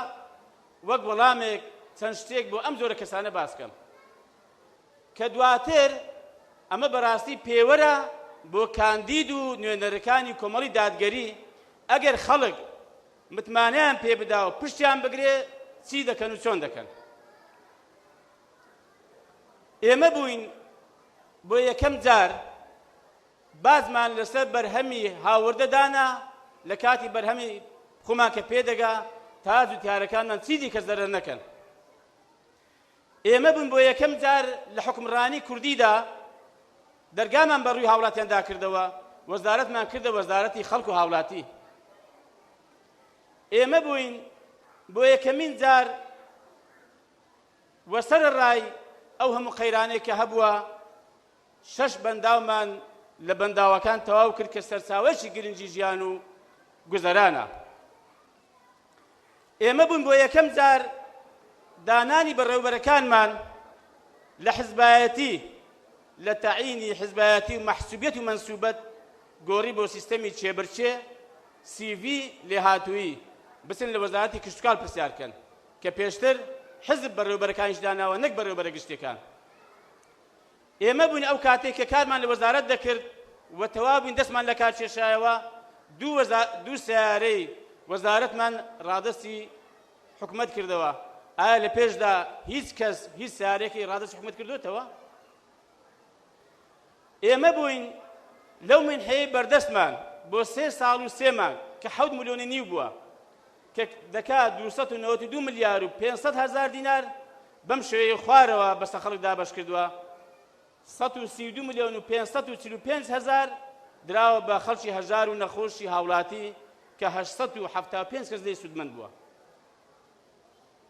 وەک وەڵامێک چەند شتێک بۆ ئەم زۆرە کەسانە باس بکەم کە دواتر ئەمە بەڕاستی پێوەرە بۆ کاندید و نوێنەرەکانی کۆمەڵی دادگەری ئەگەر خەڵک متمانیان پێ بدا و پشتیان بگرێ چی دەکەن و چۆن دەکەن. ئێمە بووین بۆ یەکەم جار بازمان لەسەر بەرهەمی هاوردەدانا لە کاتی بەرهەمی خۆمان کە پێدەگا تاج و تیارەکانمان چیزی کەس دەرە نەکەن. ئێمە بووین بۆ یەکەم جار لە حکمڕانی کوردیدا دەرگامان بەڕووی هاوڵاتیاندا کردەوە، وەزارەتمان کردە وەزارەتی خەڵک و هاوڵاتی. ئێمە بووین بۆ یەکەمین جار وەسەر ڕای ئەو هەموو قەیرانەی کە هەبووە 6 بەنداومان لە بەنداوەکان تەواو کرد کە سەرچاوەیەکی گرنگی ژیان و گوزەرانە. ئێمە بووین بۆ یەکەم جار دانانی بەڕێوەبەرەکانمان لە حزبایەتی لە تەعینی حزبایەتی و مەحسوبیەت و مەنسوبەت گۆڕی بۆ سیستەمی چێبرچێ CV لێهاتووی بچن لە وەزارەتی کشتوکاڵ پرسیارکەن کە پێشتر حزب بەڕێوەبەرەکانیش داناوە نەک بەڕێوەبەرە گشتەکان. ئێمە بووین ئەو کاتێک کە کارمان لە وەزارەت دەکرد و تەواو بووین دەستمان لە کار کێشایەوە دوو سیارەی وەزارەتمان ڕادستی حکومەت کردەوە. ئایا لە پێشدا هیچ کەس هیچ سیارێکی ڕادستی حکومەت کردوتەوە؟ ئێمە بووین لەو منحەیە بەردەستمان بۆ 3 ساڵ و 3 مانگ کە 7 ملیۆنی نیو بووە کە دەکات 292 ملیار و 500 هەزار دینار بەم شێوەیە خوارەوە بەسە خەڵک دابەش کردووە. 132 ملیۆن و 545 هەزار دراوە بە خەڵکی هەژار و نەخۆشی هاوڵاتی کە 875 کەس لێی سودمەند بووە.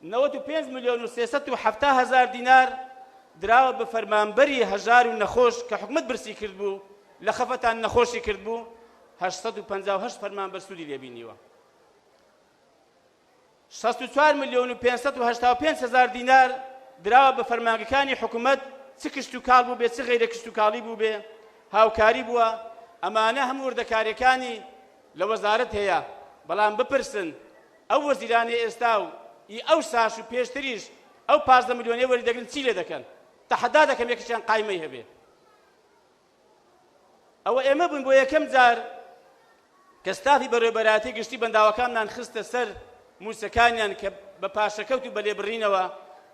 95 ملیۆن و 370 هەزار دینار دراوە بە فەرمانبەری هەژار و نەخۆش کە حکومەت برسی کرد بوو لە خەفەتان نەخۆشی کرد بوو 858 فەرمانبەر سوودی لێبینیوە. 64 ملیۆن و 585 هەزار دینار دراوە بە فەرمانگەکانی حکومەت چ کشتوکاڵ بوو بێ چ غەیرە کشتوکاڵی بوو بێ هاوکاری بووە. ئەمانە هەموو وردەکاریەکانی لە وەزارەت هەیە بەڵام بپرسن ئەو وەزیرانی ئێستا و ئەو ساش و پێشتریش ئەو 15 ملیۆنەی وەردەگرن چی لێ دەکەن؟ تەحەدا دەکەم یەکیشیان قایمەی هەبێ. ئەوە ئێمە بووین بۆ یەکەم جار کە ستافی بەڕێوەبەرایەتی گشتی بەنداوەکانمان خستە سەر موسەکانیان کە بە پاشەکەوت و بە لێبڕینەوە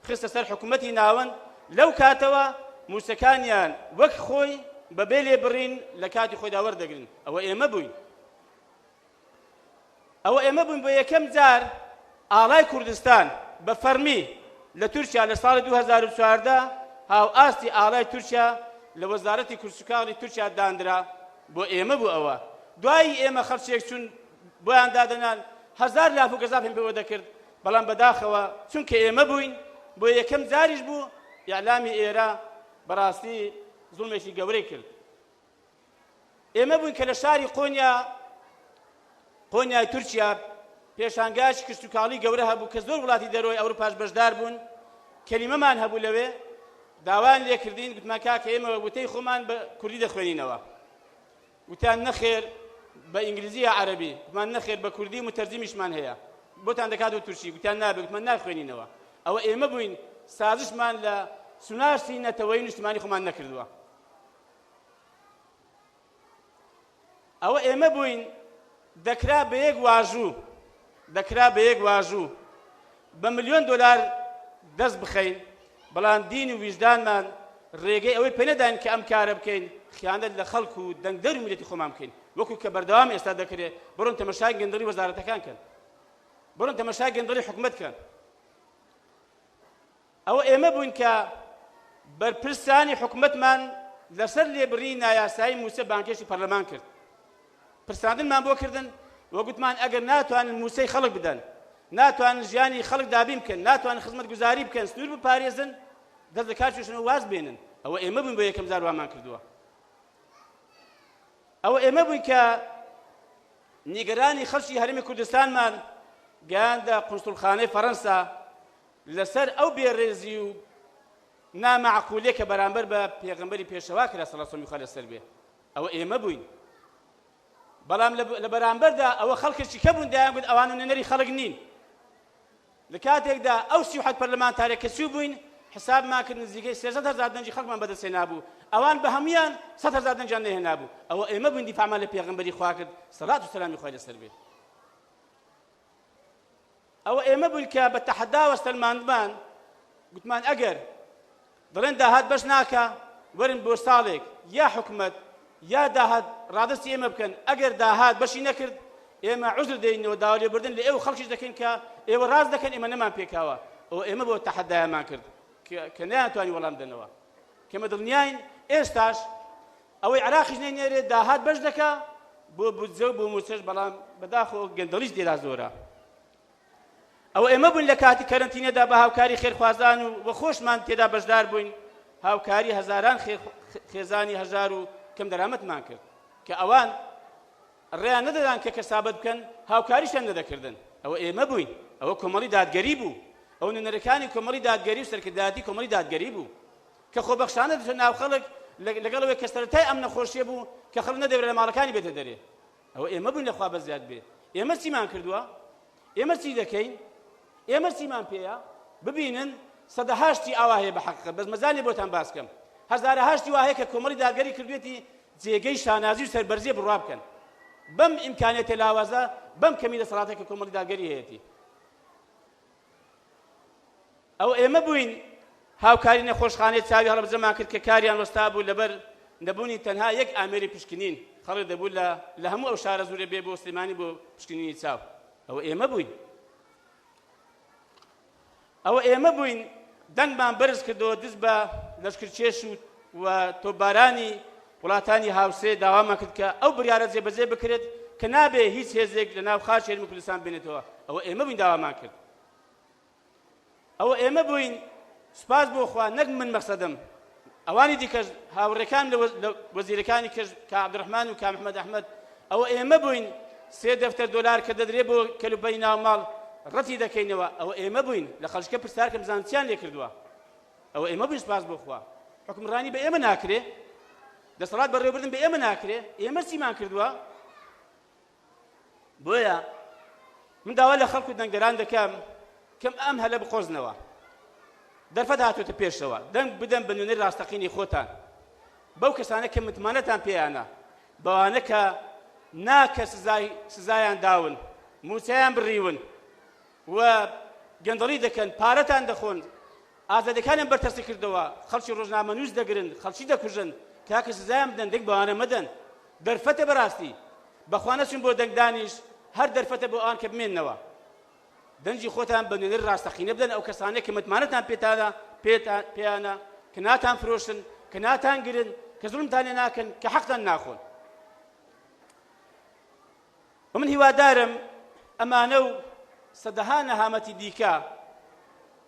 خستە سەر حکوومەتی ناوەند. لەو کاتەوە موسەکانیان وەک خۆی بەبێ لێبڕین لە کاتی خۆیدا وەردەگرن. ئەوە ئێمە بووین. ئەوە ئێمە بووین بۆ یەکەم جار ئاڵای کوردستان بە فەرمی لە تورکیا لە ساڵی 2014 هاو ئاستی ئاڵای تورکیا لە وەزارەتی کورسوکاڵی تورکیا دانرا بۆ ئێمە بوو. ئەوە دوایی ئێمە خەڵچێک چون بۆیان دادەنان 1000 لاف و گەزاپێن پێوە دەکرد بەڵام بەداخەوە چونکە ئێمە بووین بۆ یەکەم جاریش بوو ئیعلامی ئێرە بەڕاستی زوڵمێکی گەورەی کرد. ئێمە بووین کە لە شاری قۆنیای تورکیا پێشانگایکی کشتوکاڵی گەورە هەبوو کە زۆر وڵاتی دەرەوەی ئەوروپاش بەشدار بوون. کەلیمەمان هەبوو لەوێ داوان لێکردین گوتمان کاکە ئێمە وتەی خۆمان بە کوردی دەخوێنینەوە. وتیان نەخێر بە ئینگلیزی یا عەرەبی. گوتمان نەخێر بە کوردی متەرجمیشمان هەیە بۆتان دەکات بە تورکی. گوتیان نابێت. گوتمان ناخوێنینەوە. ئەوە ئێمە بووین سازشمان لە سونارسی نەتەوەی نیشتمانی خۆمان نەکردووە. ئەوە ئێمە بووین دەکرا بە یەک واژوو بە ملیۆن دۆلار دەست بخەین بەڵام دین و ویژدانمان ڕێگەی ئەوەی پێ نەداین کە ئەم کارە بکەین خیانەت لە خەڵک و دەنگدەر و میلەتی خۆمان بکەین وەکو کە بەردەوام ئێستا دەکرێت. بڕۆن تەماشای گەندەڵی وەزارەتەکان کەن، بڕۆن تەماشای گەندەڵی حکومەت کەن. ئەوە ئێمە بووین کە بەرپرسانی حکومەتمان لەسەر لێبڕی نایاسایی موسە بانکێشی پەرلەمان کرد. پرساندنمان بۆ کردن وەگوتمان ئەگەر ناتوانن موسەی خەڵک بدەن، ناتوانن ژیانی خەڵک دابین بکەن، ناتوانن خزمەت گوزاری بکەن، سنوور بپارێزن، دەست لە کار چێشنەوە واز بێنن. ئەوە ئێمە بووین بۆ یەکەم جار وامان کردووە. ئەوە ئێمە بووین کە نیگەرانی خەڵکی هەرێمی کوردستانمان گەیاندە قونسوڵخانەی فەڕەنسا لەسەر ئەو بێڕێزی و نامەعقولەیە کە بەرامبەر بە پێغەمبەری پێشەوا کرا سەڵا سەڵامی خوا لەسەر بێ. ئەوە ئێمە بووین. بەڵام لە بەرامبەردا ئەوە خەڵکێکی کە بوون دایان گوت ئەوان نوێنەری خەڵک نین. لە کاتێکدا ئەو 37 پەرلەمانتارێک کە چوو بووین حسابمان کرد نزیکەی 300,000 دەنجی خەڵکمان بەدەستهێنا بوو ئەوان بە هەمویان 100,000 دەنجیان نەهێنا بوو ئەوە ئێمە بووین دیفاعمان لە پێغەمبەری خوا کرد سەڵات و سەلامی خوای لەسەر بێت ئەوە ئێمە بووین کە بە تەحەدا وەستەلماندمان گوتمان ئەگەر دەڵێن داهات بەش ناکە وەرن بۆ ساڵێک یا حکومەت یا داهات ڕادستی ئێمە بکەن ئەگەر داهات بەشی نەکرد ئێمە عوزر دەینەوە داوا لێبوردن لە ئێوە خەڵکیش دەکەین کە ئێوە ڕاست دەکەن ئێمە نەمان پێکاوە ئەوە ئێمە بۆ تەحەدایەمان کرد کە نەیانتوانی وەڵام بدەنەوە کەمە دڵنیاین ئێستاش ئەوەی عراقیش نەینێرێ داهات بەش دەکا بۆ بودجە و بۆ موچەش بەڵام بەداخەوە گەندەڵیش دێرا زۆرە ئەوە ئێمە بووین لە کاتی کەرەنتینەدا بە هاوکاری خێرخوازان و بە خۆشمان تێدا بەشدار بووین هاوکاری هەزاران خێزانی هەژار و کەم دەرامەتمان کرد کە ئەوان ڕێیان نەدەدان کە کەسابەت بکەن هاوکاریشیان نەدەکردن ئەوە ئێمە بووین ئەوە کۆمەڵی دادگەری بوو ئەو نوێنەرەکانی کۆمەڵی دادگەری و سەرکردایەتی کۆمەڵی دادگەری بوو کە خۆبەخشانە دەچێت ناو خەڵک لەگەڵەوەی کە سەرەتای ئەم نەخۆشیە بوو کە خەڵک نەدەبرێت لە ماڵەکانی بێتە دەرێ ئەوە ئێمە بووین لەخوا بەزیاد بێ ئێمە چیمان کردووە ئێمە چی دەکەین ئێمە چیمان پێیە ببینن سەدەهاشتی ئاوا هەیە بە حەقیقەت بەس مەزانی بۆتان باس بکەم هەزارەهاشتی وا هەیە کە کۆمەڵی دادگەری کردوێتی جێگەی شانازی و سەربەرزیە بڕوا بکەن بەم ئیمکانیەتە لاوازە بەم کەمی دەسەڵاتێک کە کۆمەڵی دادگەری هەیەتی ئەو ئێمە بووین هاوکاری نەخۆشخانەی چاوی هەڵبجەمان کرد کە کاریان وەستا بوو لەبەر نەبوونی تەنها یەک ئامێری پشکنین خەڵک دەبوو لە هەموو ئەو شارە زورە بێ بۆ سلێمانی بۆ پشکنینی چاو ئەوە ئێمە بووین ئەوە ئێمە بووین دەنگمان بەرز کردەوە دست بە لەشکرچێش و تۆپبارانی وڵاتانی هاوسێ داوامان کرد کە ئەو بڕیارە جێبەجێ بکرێت کە نابێ هیچ هێزێک لە ناو خاچ هێرمی کوردستان بێنێتەوە ئەوە ئێمە بووین داوامان کرد ئەوە ئێمە بووین سوپاس بۆ خوا نەک من مەقسەدم ئەوانی دیکەش هاوڕێکان لە وەزیرەکانی کرد کە عەبدوڕەحمان و کە محەممەد ئەحمەد ئەوە ئێمە بووین 3 دەفتەر دۆلار کە دەدرێت بۆ کەلوپەی ناوماڵ ڕەتی دەکەینەوە ئەوە ئێمە بووین لە خەڵکە پرسیار کە بزانچیان لێ کردووە ئەوە ئێمە بووین سوپاس بۆ خوا حکمڕانی بە ئێمە ناکرێ دەسەڵات بەڕێوەبردن بە ئێمە ناکرێ ئێمە چیمان کردووە بۆیە من داوا لە خەڵک و دەنگدەران دەکەم کەم ئەم هەلە بقۆزنەوە دەرفەت هاتووەتە پێشەوە دەنگ بدەن بە نوێنەی ڕاستەقینی خۆتان بەو کەسانە کە متمانەتان پێیانە بەوانە کە ناکە سزایان داون موچەیان بڕیون و گەندەڵی دەکەن پارەتان دەخۆن ئازادەکانیان بەرتەرسی کردەوە خەڵکی ڕۆژنامەنووس دەگرن خەڵکی دەکوژن کاکە سزایان بدەن دەنگ بەوانە مەدەن دەرفەتە بەڕاستی بەخوا نەچون بۆ دەنگدانیش هەر دەرفەتە بۆ ئەوان کە بمێننەوە دەنجی خۆتان بە نوێنەی ڕاستەقینە بدەن ئەو کەسانەی کە متمانەتان پێیانە کە ناتان فرۆشن کە ناتان گرن کە زوڵمتان لێ ناکەن کە حەقتان ناخۆن و من هیوادارم ئەمانە و سەدەها نەهامەتی دیکە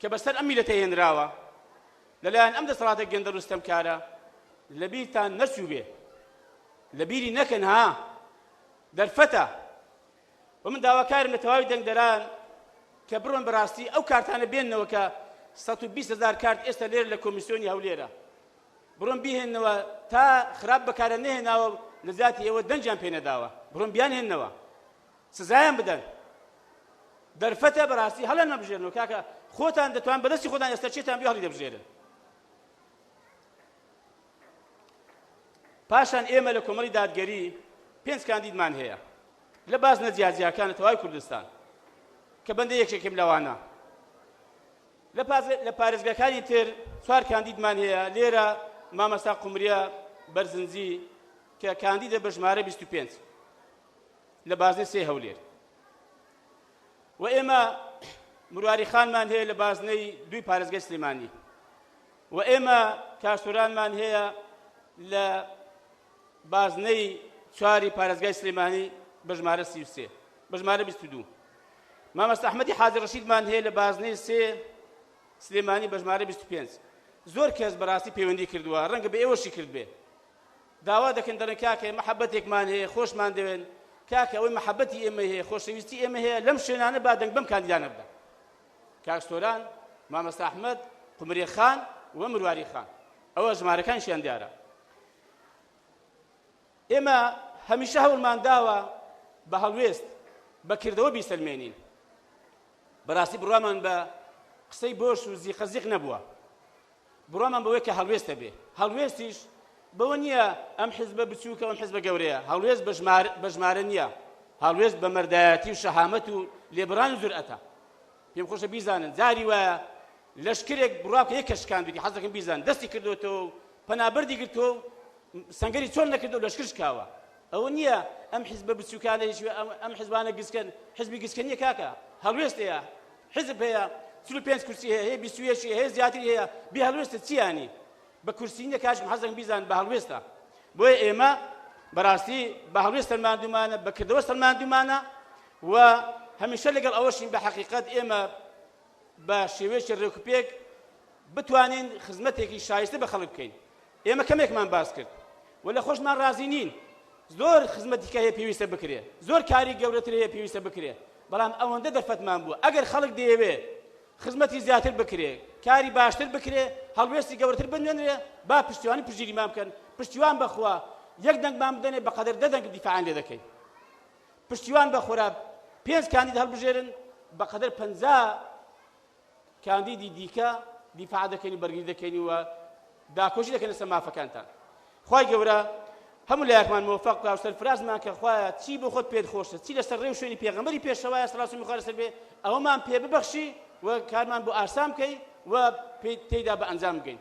کە بەسەر ئەم میلەتە هێنراوە لەلایەن ئەم دەسەڵاتە گەندەڵ و ستەمکارە لە بیرتان نەچوو بێ لە بیری نەکەن ها دەرفەتە و من داواکارم لە تەواوی دەنگدەران کە بڕۆن بەڕاستی ئەو کارتانە بێننەوە کە 120,000 کارت ئێستا لێرە لە کۆمیسیۆنی هەولێرە بڕۆن بیهێننەوە تا خراپ بەکارە نەهێناوە لە زیاتی ئێوە دەنجیان پێ نەداوە بڕۆن بیان هێننەوە سزایان بدەن دەرفەتە بەڕاستی هەڵە نەبژێرنەوە کاکە خۆتان دەتوان بەدەستی خۆتان ئێستا چێتان بێ هەڵی دەبژێرن پاشان ئێمە لە کۆمەڵی دادگەری 5 کاندیدمان هەیە لە باز نەجیاجیاکانە تەواوی کوردستان کە بەندە یەکێکم لەوانە لە پارێزگاکانی تر 4 کاندیدمان هەیە لێرە مامەستا قومریە بەرزنجی کە کاندیدە بە ژمارە 25 لە بازنەی 3 هەولێر و ئێمە مرواری خانمان هەیە لە بازنەی 2 پارێزگای سلێمانی و ئێمە کاسۆرانمان هەیە لە بازنەی 4 پارێزگای سلێمانی بە ژمارە 33 بە ژمارە 22 مامەستا ئەحمەدی حاجی ڕەشیدمان هەیە لە بازنەی 3 سلێمانی بە ژمارە 25 زۆر کەس بەڕاستی پەیوەندی کردووە ڕەنگە بە ئێوەشی کرد بێ داوا دەکەن دەڵێن کاکە مەحەبەتێکمان هەیە خۆشمان دەوێن کاکە ئەوەی مەحەبەتی ئێمە هەیە خۆشەویستی ئێمە هەیە لەم شوێنانە با دەنگ بەم کاندیدانە بدەن کاکسۆران مامەستا ئەحمەد قومریە خان و مرواری خان ئەوە ژمارەکانشیان دیارە ئێمە هەمیشە هەوڵمان داوە بە هەڵوێست بەکردەوە بیسەلمێنین بەڕاستی بڕوامان بە قسەی بۆش و زیقەزیق نەبووە بڕوامان بەوەی کە هەڵوێستە بێ هەڵوێستیش بەوە نییە ئەم حیزبە بچووکە ئەم حیزبە گەورەیە هەڵوێست بە ژمارە نییە هەڵوێست بە مەردایەتی و شەهامەت و لێبڕان و جورئەتە پێم خۆشە بیزانن جاری وایە لەشکرێک بڕاو کە یەک کەشکاندوی حەز دەکەم بیزان دەستی کردوتەوە و پەنابەردی گرتووە و سەنگەری چۆن نەکردو لەشکر شکاوە ئەوە نییە ئەم حیزبە بچووکانە ئەم حیزبانە گسکەن حیزبی گسکەنیە کاکە هەڵوێست هەیە حیزب هەیە 45 کورسی هەیە 21 هەیە زیاتر هەیە بێ هەڵوێستە چیانی بە کورسی نییە کاژم حەز دەکەم بیزان بە هەڵوێستە بۆیە ئێمە بەڕاستی بە هەڵوێست سەرماندومانە بەکردەوە سەرماندومانە و هەمیشە لەگەڵ ئەوەشین بە حەقیقەت ئێمە بە شێوەیەکی ڕێکوپێک بتوانین خزمەتێکی شایستە بە خەڵک بکەین ئێمە کەمێکمان باس کرد و لە خۆشمان ڕازی نین زۆر خزمەتیکە هەیە پێویستە بکرێ زۆر کاری گەورەتر هەیە پێویستە بکرێ بەڵام ئەوەندە دەرفەتمان بووە ئەگەر خەڵک دەیەوێ خزمەتی زیاتر بکرێ کاری باشتر بکرێ هەڵوێستی گەورەتر بنوێنرێ با پشتیوانی پشگیریمان بکەن پشتیوان بەخوا یەک دەنگمان بدەنێ بەقەدر دە دەنگ دیفاعان لێ دەکەین پشتیوان بەخۆرا 5 کاندید هەڵبژێرن بەقەدر 50 کاندیدی دیکە دیفاع دەکەین و بەرگری دەکەین و داکۆشی دەکەن لەسەر مافەکانتان خوای گەورە هەموو لایەکمان مۆفەق بکە و سەرفرازمان کە خوایە چی بۆ خۆت پێت خۆشە چی لەسەر ڕێو شوێنی پێغەمبەری پێشەوایە سەڵات و سەلام لەسەر بێ ئەوەمان پێ ببەخشی و کارمان بۆ ئاسان بکەی و تێیدا بە ئەنجام بگەین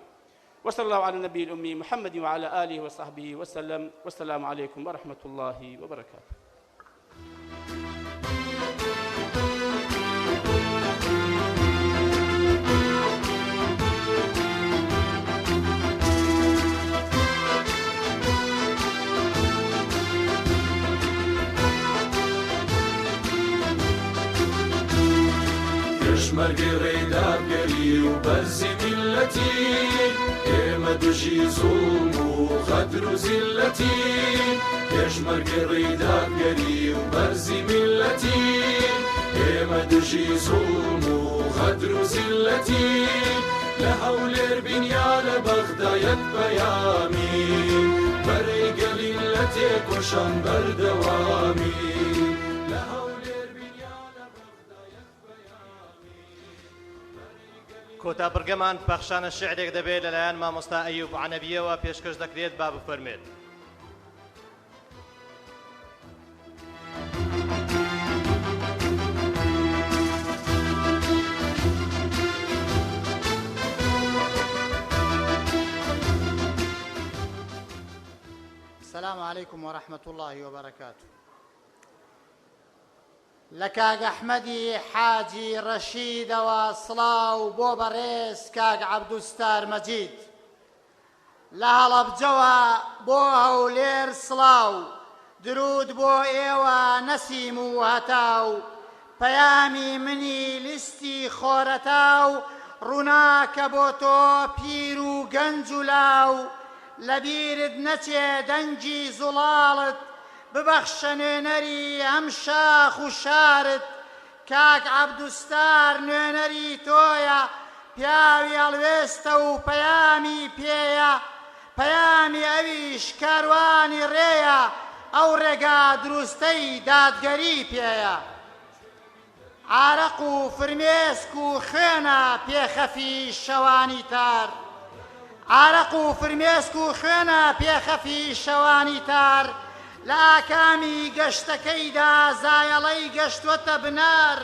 وصلى الله على النبي الأمي محمد وعلى آله وصحبه وسلم والسلام عليكم ورحمة الله وبركاته پێشمەرگی ڕێدادگەری و بەرزی میلەتی ئێمە دوژی زوڵم و غەدر و زیلەتی پێشمەرگی ڕێدادگەری و بەرزی میلەتی ئێمە دوژی زوڵم و غەدر و زیلەتی لە هەولێر بینیا لە بەغدایەت پەیامی بەرەی گەلین لە تێکۆشان بەردەوامی کۆتا بڕگەمان پەخشانە شعرێک دەبێت لەلایەن مامۆستا ئەیوب عەنەبیەوە پێشکەش دەکرێت با بفەرمێت السلام عليكم ورحمة الله وبركاته لكاق أحمدي حاجي رشيد وصلاو بوبريس كاق عبدو ستار مجيد لهلا بجوا بوها ولير صلاو درود بو ايوا نسيمو هتاو بيامي مني لستي خورتاو روناك بوتو بيرو گنجولاو لبيرد نتي دنجي زلالت ببخشە نوێنەری ئەم شاخ و شارت کاک عەبدوستار نوێنەری تۆیە پیاوی هەڵوێستە و پەیامی پێیە پەیامی ئەویش کاروانی ڕێیە ئەو ڕێگا دروستەی دادگەری پێیە عارەق و فرمێسک و خوێنە پێخەفی شەوانی تار عارەق و فرمێسک و خوێنە پێخەفی شەوانی تار لە ئاکامی گەشتەکەیدا زایەڵەی گەشتوەتە بنار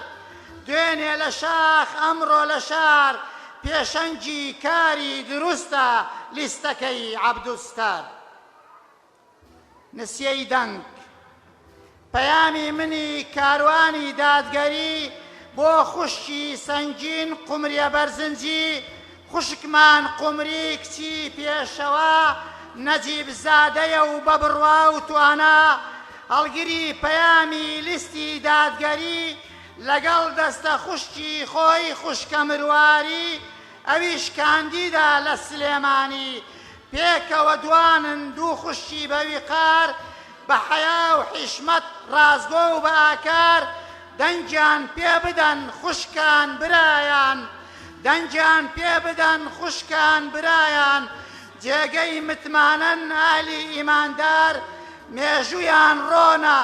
دوێنێ لە شاخ ئەمڕۆ لە شار پێشەنگی کاری دروستە لیستەکەی عەبدوستار نسیەی دەنگ پەیامی منی کاروانی دادگەری بۆ خوشکی سەنگین قومریە بەرزنجی خوشکمان قومری کچی پێشەوە نەجیب زادەیە و بە بڕوا و توانە هەڵگیری پەیامی لیستی دادگەری لەگەڵ دەستە خوشکی خۆی خوشکە مرواری ئەویش کاندیدا لە سلێمانی پێکەوە دوانن دوو خوشکی بەویقار بە حەیا و حیشمەت ڕازگۆ و بە ئاکار دەنگیان پێ بدەن خوشکان برایان دەنگیان پێ بدەن خوشکان برایان جێگەی متمانەن ئالی ئیماندار مێژویان ڕۆنە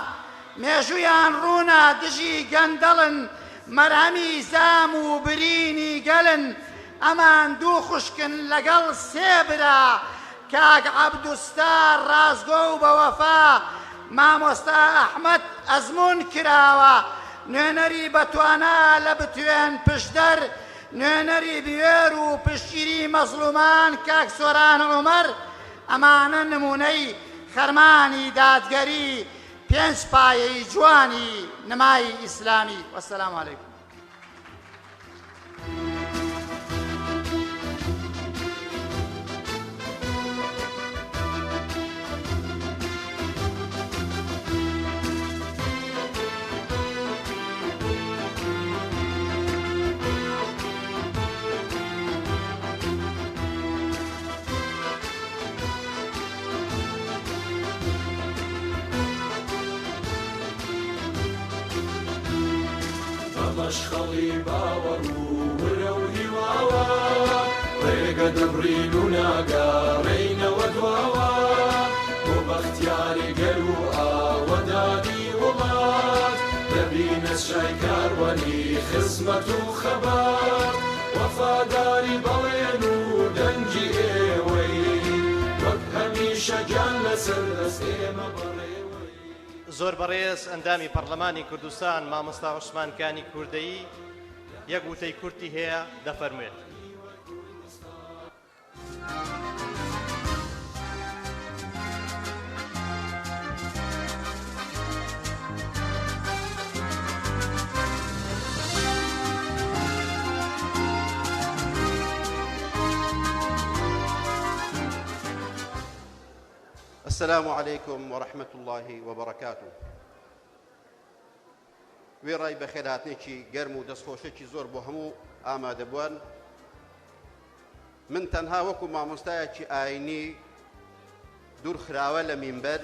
مێژویان ڕوونە دژی گەندەڵن مەرهەمی زام و برینی گەلن ئەمان دوو خوشکن لەگەڵ سێبرا کاک عەبدوستار ڕازگۆ و بەوەفا مامۆستا ئەحمەد ئەزمون کراوە نوێنەری بەتوانە لە بتوێن پشدەر نوێنەری بوێر و پشتگیری مەزلومان کاک سۆران عومەر ئەمانە نمونەی خەرمانی دادگەری پێنج پایەی جوانی نمای ئیسلامی وەسەلام عەلەیکم. مەشخەڵی باوەڕ و ورە و هیواوە ڕێگە دەبڕین و ناگەڕێینەوە دواوە بۆ بەختیاری گەل و ئاوەدانی وڵات دەبینە شای کاروانی خزمەت و خەبات وەفاداری بەڵێن و دەنگی ئێوەی وەک هەمیشە گیان لەسەر دەست ئێمە زۆر بەڕێز ئەندامی پەرلەمانی کوردستان مامۆستا عوسمانکانی کوردەیی یەک وتەی کورتی هەیە دەفەرموێت. السلام عليكم ورحمة الله وبركاته. وێڕای بەخێرهاتنێکی گەرم و دەستخۆشێکی زۆر بۆ هەموو ئامادەبووان. من تەنها وەکو مامۆستایەکی ئاینی دوورخراوە لە مینبەر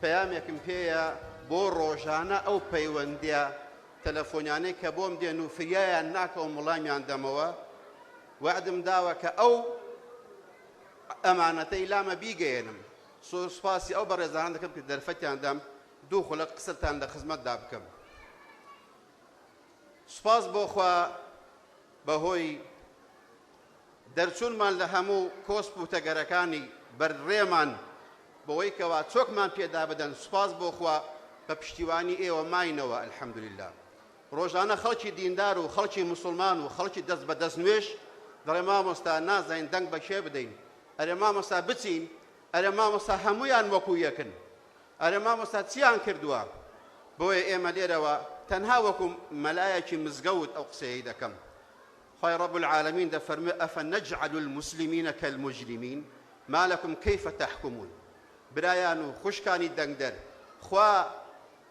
پەیامێکم پێیە بۆ ڕۆژانە ئەو پەیوەندیە تەلەفۆنیانەی کە بۆم دێن و فریایان ناکەوم وەڵامیان دەمەوە وعدم داوە کە ئەو ئەمانەتەی لامە بیگەێنم. سوپاسی ئەو بەڕێزانان دەکەم کە دەرفەتیان دەم دوو خولەک قسەتان لە خزمەتدا بکەم. سوپاس بۆ خوا بەهۆی دەرچوونمان لە هەموو کۆسپ و تەگەرەکانی بەرڕێمان بەوەی کەوا چۆکمان پێدا بدەن. سوپاس بۆ خوا بە پشتیوانی ئێوە ماینەوە ئەلحەمدولیلا. ڕۆژانە خەڵکی دیندار و خەڵکی موسڵمان و خەڵکی دەست بە دەست نوێش دەڵێ مامۆستا نازانین دەنگ بە کێ بدەین. ئەرێ مامۆستا بچین، ئەرێ مامۆستا هەموویان وەکو یەکن، ئەرێ مامۆستا چیان کردووە. بۆیە ئێمە لێرەوە تەنها وەکو مەلایەکی مزگەوت ئەو قسەیەی دەکەم. خی رب العالمین دەفەرمێ ئەفەنەجعل المسلمین کالمجرمین ما لەکم کەیفە تەحکومون. برایان و خوشکانی دەنگدەر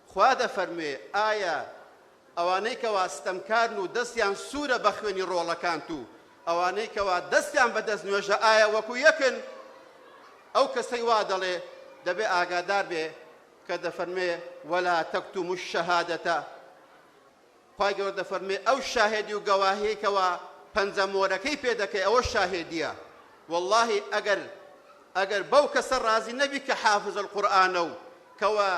خوا دەفەرمێ ئایا ئەوانەی کەوا ستەمکارن و دەستیان سوورە بە خوێنی ڕۆڵەکانت و ئەوانەی کەوا دەستیان بەدەست نوێژە ئایا وەکو یەکن. ئەو کەسەی وا دەڵێ دەبێ ئاگادار بێ کە دەفەرمێ وەلا تەکتومو الشەهادەتە. خوای گەورە دەفەرمێ ئەو شاهێدی و گەواهەیەکەوە پەنجەمۆرەکەی پێ دەکەی ئەوە شاهێدیە. وەڵڵاهی ئەگەر بەو کەسە ڕازی نەبی کە حافظ القورئانە و کەوە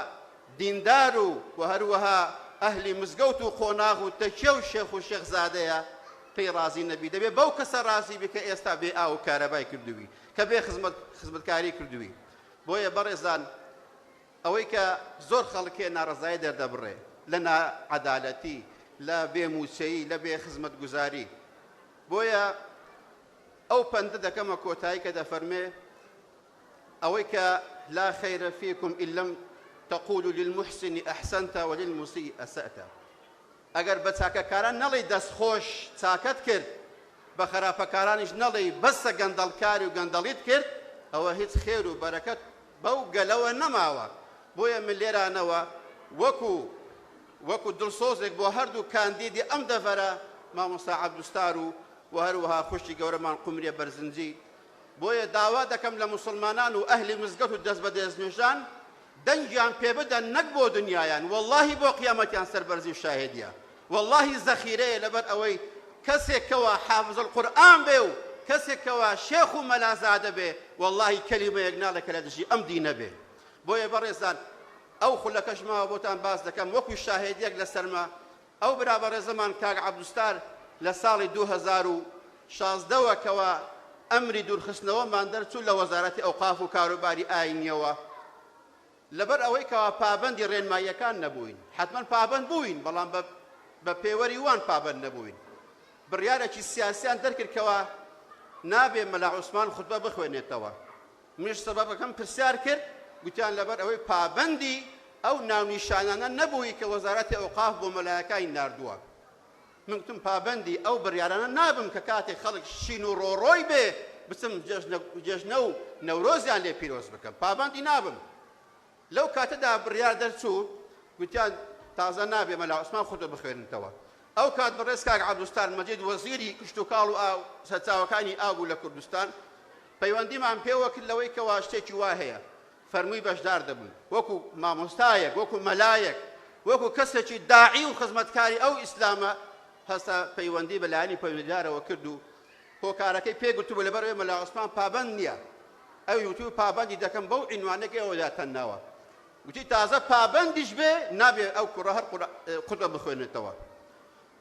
دیندار و هەروەها ئەهلی مزگەوت و قۆناغ و تەکیە و شێخ و شێخزادەیە پێی ڕازی نەبی دەبێ بەو کەسە ڕازی بکە ئێستا بێ ئاو و کارەبای کردووی کە بێ خزمەتکاری کردووی. بۆیە بەڕێزان ئەوەی کە زۆر خەڵکێ ناڕەزایی دەردەبڕێ لە ناعەدالەتی لە بێموچەیی لە بێ خزمەتگوزاری. بۆیە ئەو پەندە دەکەمە کۆتایی کە دەفەرمێ ئەوەی کە لا خەیرە فیکم ئین لەم تەقولوا للمحسن ئەحسەنتە وللموسیء ئەسەئتە. ئەگەر بە چاکەکاران نەڵێی دەستخۆش چاکەت کرد بە خراپەکارانیش نەڵێی بەسە گەندەڵکاری و گەندەڵیت کرد ئەوە هیچ خێر و بەرەکەت بەو گەلەوە نەماوە. بۆیە من لێرانەوە وەکو دڵسۆزێک بۆ هەردوو کاندیدی ئەم دەڤەرە مامۆستا عەبدوستار و هەروەها خوشکی گەورەمان قومریە بەرزنجی. بۆیە داوا دەکەم لە موسڵمانان و ئەهلی مزگەوت و دەست بە دەستنوێژان دەنگیان پێ بدەن نەک بۆ دنیایان وەڵڵاهی بۆ قیامەتیان سەربەرزی و شاهێدیە. وەڵڵاهی زەخیرەیە لەبەر ئەوەی کەسێکەوە حافظ القورئان بێ و کەسێکەوە شێخ و مەلازادە بێ وەڵڵاهی کەلیمەیەک ناڵێکە لە دژی ئەم دینە بێ. بۆیە بەڕێزان ئەو خولەکەش ماوە بۆتان باس دەکەم وەکو شاهێدیەک لەسەرمە ئەو برابەرە زەمان کاک عەبدوستار لە ساڵی 2016ەوە کەوە ئەمری دوورخستنەوەمان دەرچوو لە وەزارەتی ئەوقاف و کاروباری ئاینیەوە لەبەر ئەوەی کەوا پابەندی ڕێنماییەکان نەبووین حتمەن پابەند بووین بەڵام بە پێوەری وان پابەند نەبووین بڕیارێکی سیاسیان دەرکردکەوە نابێ مەلا عوسمان خوتبە بخوێنێتەوە منیش سەبەبەکەم پرسیار کرد گوتیان لەبەر ئەوەی پابەندی ئەو ناونیشانانە نەبووی کە وەزارەتی ئەوقاف بۆ مەلایەکانی ناردووە من گوتم پابەندی ئەو بڕیارانە نابم کە کاتێک خەڵک شین و ڕۆڕۆی بێ بچم جێژنە و نەورۆزیان لێ پیرۆز بکەم پابەندی نابم لەو کاتەدا بڕیار دەرچوو گوتیان تازە نابێ مەلا عوسمان خوتبە بخوێننەوە ئەو کات بەڕێز کاک عەبدوستار مەجید وەزیری کشت و کاڵ و سەرچاوەکانی ئاو لە کوردستان پەیوەندیمان پێوە کرد لەوەی کەوا شتێکی وا هەیە فەرمووی بەشدار دەبوون وەکو مامۆستایەک وەکو مەلایەک وەکو کەسێکی داعی و خزمەتکاری ئەو ئیسلامە هەستا پەیوەندی بەلایەنی پەیوەندیدارەوە کرد و هۆکارەکەی پێگوتووە لەبەرەوەی مەلا عوسمان پابەند نییە ئەو وتوی پابەندی دەکەم بەو عنوانەکەی ئەوەدا تەناوە وتی تازە پابەندیش بێ نابێ ئەو کوڕە هەر خوتبە بخوێنێتەوە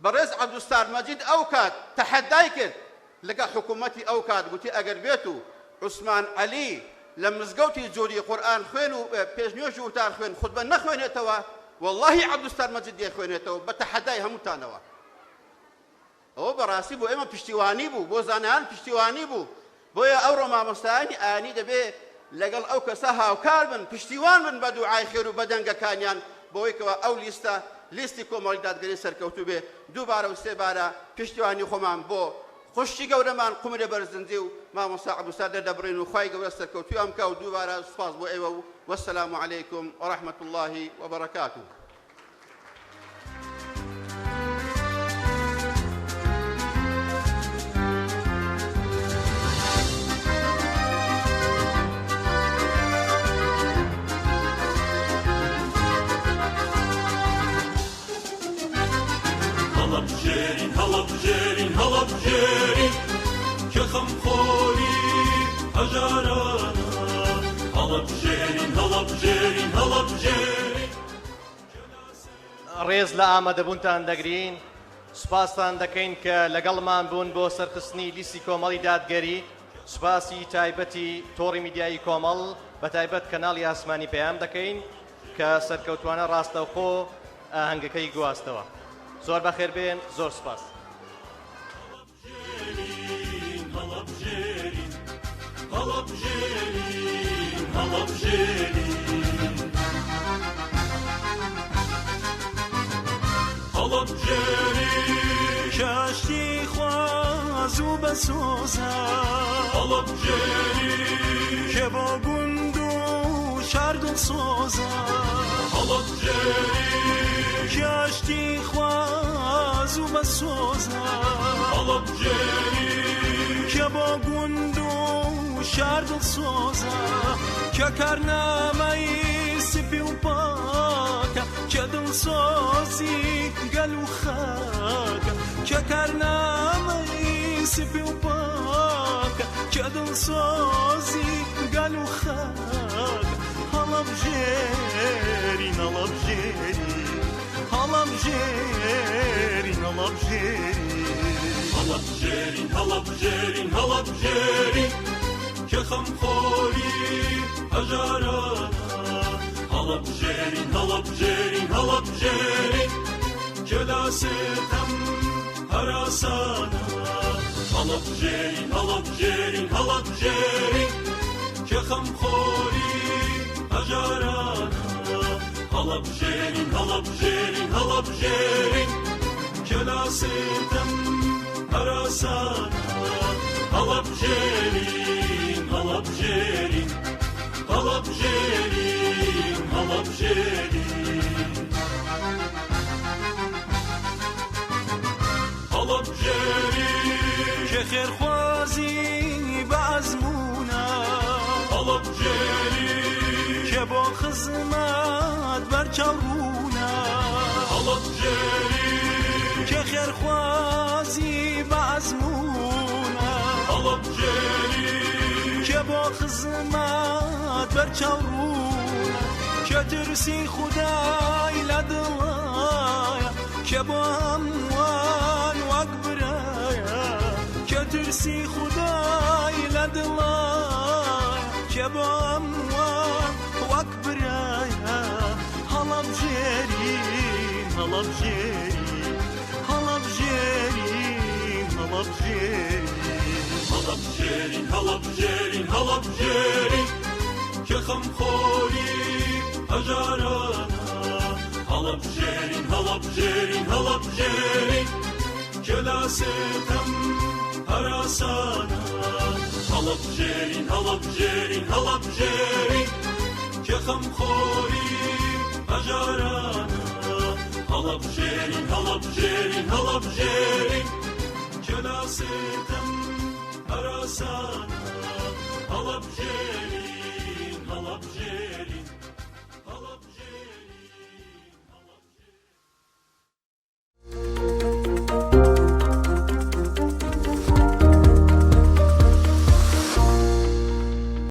بەڕێز عەبدوستار مەجید ئەو کات تەحەدای کرد لەگەڵ حکوومەتی ئەو کات گوتی ئەگەر بێت و عوسمان عەلی لە مزگەوتی جۆری قورئان خوێن و پێشنیۆژی وتار خوێن خوتبە نەخوێنێتەوە وەڵڵاهی عەبدوستار مەجید دێخوێنێتەوە بە تەحەدای هەمووتانەوە ئەوە بەڕاستی بۆ ئێمە پشتیوانی بوو بۆ زانایان پشتیوانی بوو بۆیە ئەوڕۆ مامۆستایانی ئاینی دەبێ لەگەڵ ئەو کەسە هاوکار بن پشتیوان بن بە دوعای خێر و بەدەنگەکانیان بۆی کەوە ئەو لیستی کۆمەڵی دادگەری سەرکەوتوو بێ دووبارە و سێبارە پشتیوانی خۆمان بۆ خوشتی گەورەمان قومرە بەرزنجی و مامۆستا عەبدوستار دەردەبڕین و خوای گەورە سەرکەوتویان بکە و دووبارە سوپاس بۆ ئێوە و وەسەلام عەلەیکم وەڕەحمەت الله وبەرەکاتوه هەڵەبژێرین هەڵەبژێرین کە خەمخۆری هەژارانە هەڵەبژێرین هەڵەبژێرین هەڵەبژێرین ڕێز لە ئامادەبوونتان دەگرین سوپاسان دەکەین کە لەگەڵمان بوون بۆ سەرخستنی لیستی کۆمەڵی دادگەری سوپاسی تایبەتی تۆڕی میدیایی کۆمەڵ بە تایبەت کەناڵی ئاسمانی پەیام دەکەین کە سەرکەوتوانە ڕاستەوخۆ ئاهەنگەکەی گواستەوە زۆر بەخێر بێن زۆر سوپاس کەشتی خواز و بەسۆزە کە بۆ گوند و شار دڵسۆزە کەشتی خواز و بەسۆزە کە بۆ گوند و شار دڵسۆزە کە کارنامەی سپی و پاکە کە دڵسۆزی گەل و خاکە کە کارنامەی سپی و پاکە کە دڵسۆزی گەل و خاکە هەڵەبژێرین هەڵەبژێرین هەڵەبژێرین هەڵەبژێرین هەڵەبژێرین هەڵەبژێرین کە خەمخۆری هەژارانە هەڵەبژێرین هەڵەبژێرین هەڵەبژێرین کە لاستەم هەراسانە هەڵەبژێرین هەڵەبژێرین هەڵەبژێرین کە خەمخۆری هەژارانە هەڵەبژێرین هەڵەبژێرین هەڵەبژێرین کە لاستەم هەراسانە هەڵەبژێرین هەڵەبژێرین هەڵەبژێرین هەڵەبژێرین هەڵەبژێرین کە خێرخوازی بەعەزمونە هەڵەبژێرین کە بۆ خزمەت بەرچاوڕوونە هەڵەبژێرین کە خێرخوازی بەعەزمونە هەڵەبژێرین کە بۆ خزمەت بەرچاوڕوونە کە ترسی خودای لە دڵایە کە بۆ هەمووان وەک برایە کە ترسی خودای لە دڵایە کە بۆ هەمووان وەک برایە هەڵەبژێرین هەڵەبژێرین هەڵەبژێرین هەڵەبژێرین هەڵەبژێرین هەڵەبژێرین کە خەمخۆری هەژارانە هەڵەبژێرین هەڵەبژێرین هەڵەبژێرین کە لا سێتەم هەراسانە هەڵەبژێرین هەڵەبژێرین هەڵەبژێرین کە خەمخۆری هەژارانە هەڵەبژێرین هەڵەبژێرین هەڵەبژێرین کە لا سێتەم هەراسانە هەڵەبژێرین